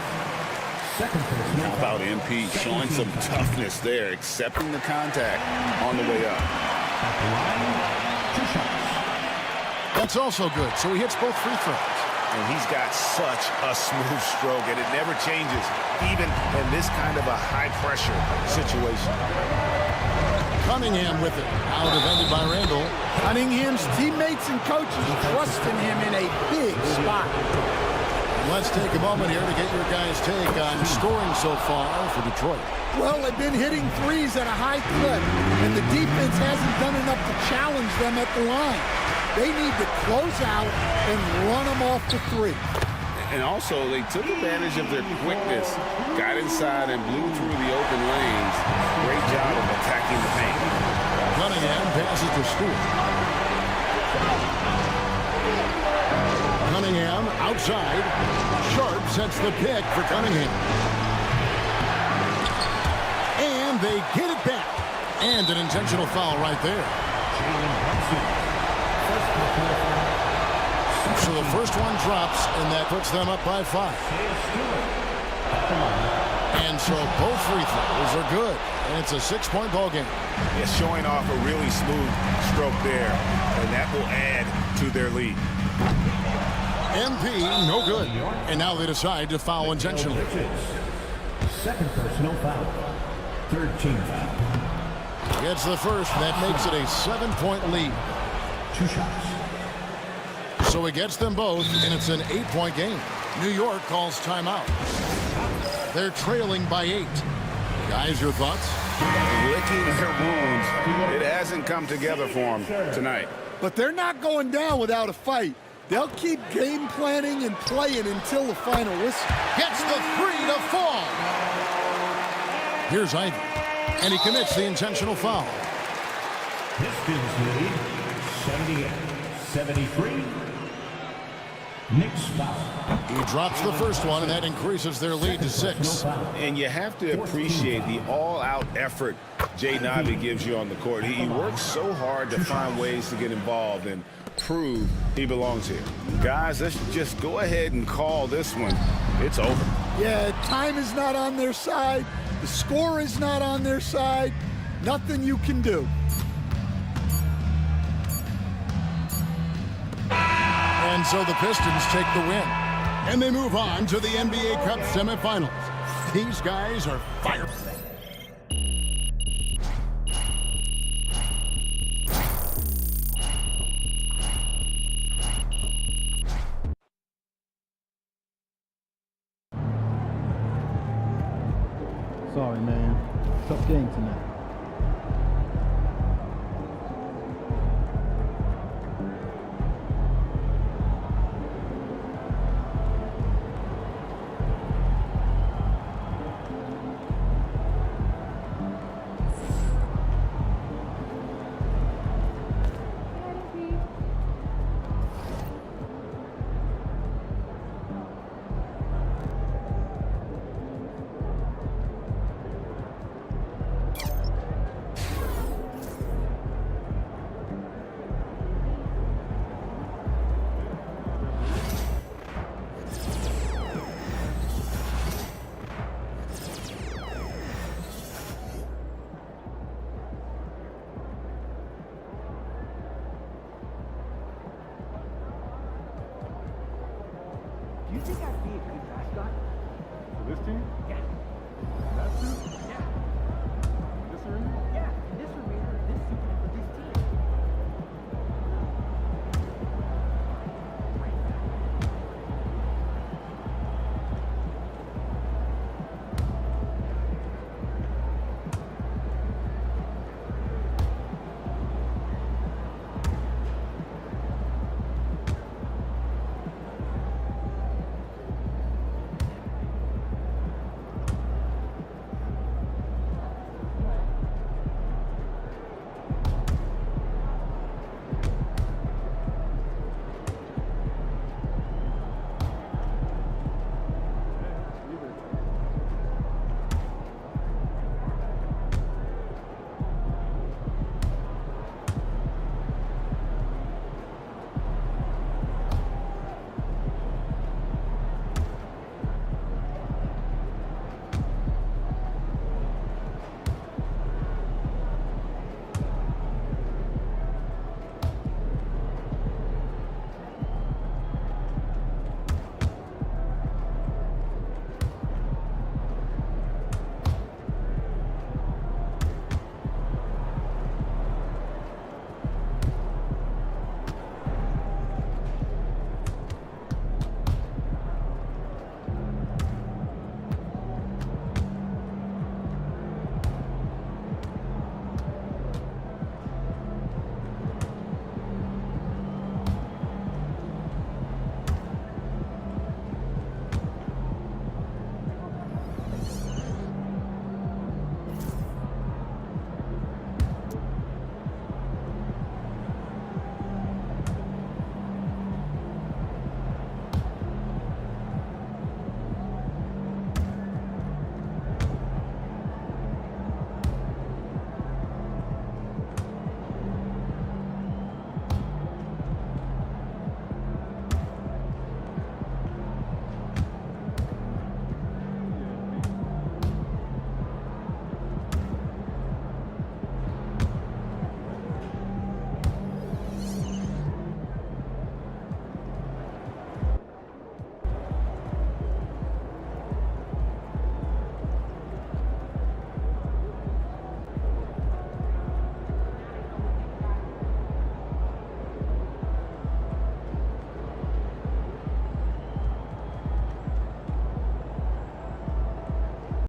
How about MP showing some toughness there, accepting the contact on the way up. That's also good, so he hits both free throws. And he's got such a smooth stroke, and it never changes, even in this kind of a high-pressure situation. Cunningham with it. Now defended by Randall. Cunningham's teammates and coaches trusting him in a big spot. Let's take a moment here to get your guys' take on scoring so far for Detroit. Well, they've been hitting threes at a high clip, and the defense hasn't done enough to challenge them at the line. They need to close out and run them off the three. And also, they took advantage of their quickness, got inside and blew through the open lanes. Great job of attacking the paint. Cunningham passes to Stewart. Cunningham outside. Sharp sets the pick for Cunningham. And they get it back. And an intentional foul right there. So the first one drops, and that puts them up by 5. And so both free throws are good. And it's a 6-point ball game. It's showing off a really smooth stroke there, and that will add to their lead. MP, no good. And now they decide to foul intentionally. Second personal foul. Third team foul. Gets the first. That makes it a 7-point lead. 2 shots. So he gets them both, and it's an 8-point game. New York calls timeout. They're trailing by 8. Guys, your thoughts? Licking their wounds. It hasn't come together for them tonight. But they're not going down without a fight. They'll keep game planning and playing until the final whistle. Gets the 3 to fall. Here's Ivy, and he commits the intentional foul. Pistons lead 78-73. Knicks foul. He drops the first one, and that increases their lead to 6. And you have to appreciate the all-out effort Jaden Ivey gives you on the court. He works so hard to find ways to get involved and prove he belongs here. Guys, let's just go ahead and call this one. It's over. Yeah, time is not on their side. The score is not on their side. Nothing you can do. And so the Pistons take the win. And they move on to the NBA Cup semifinals. These guys are fired. Sorry, man. Tough game tonight. Do you think I'd be a good guy, Scott? This team? Yeah. That's it? Yeah.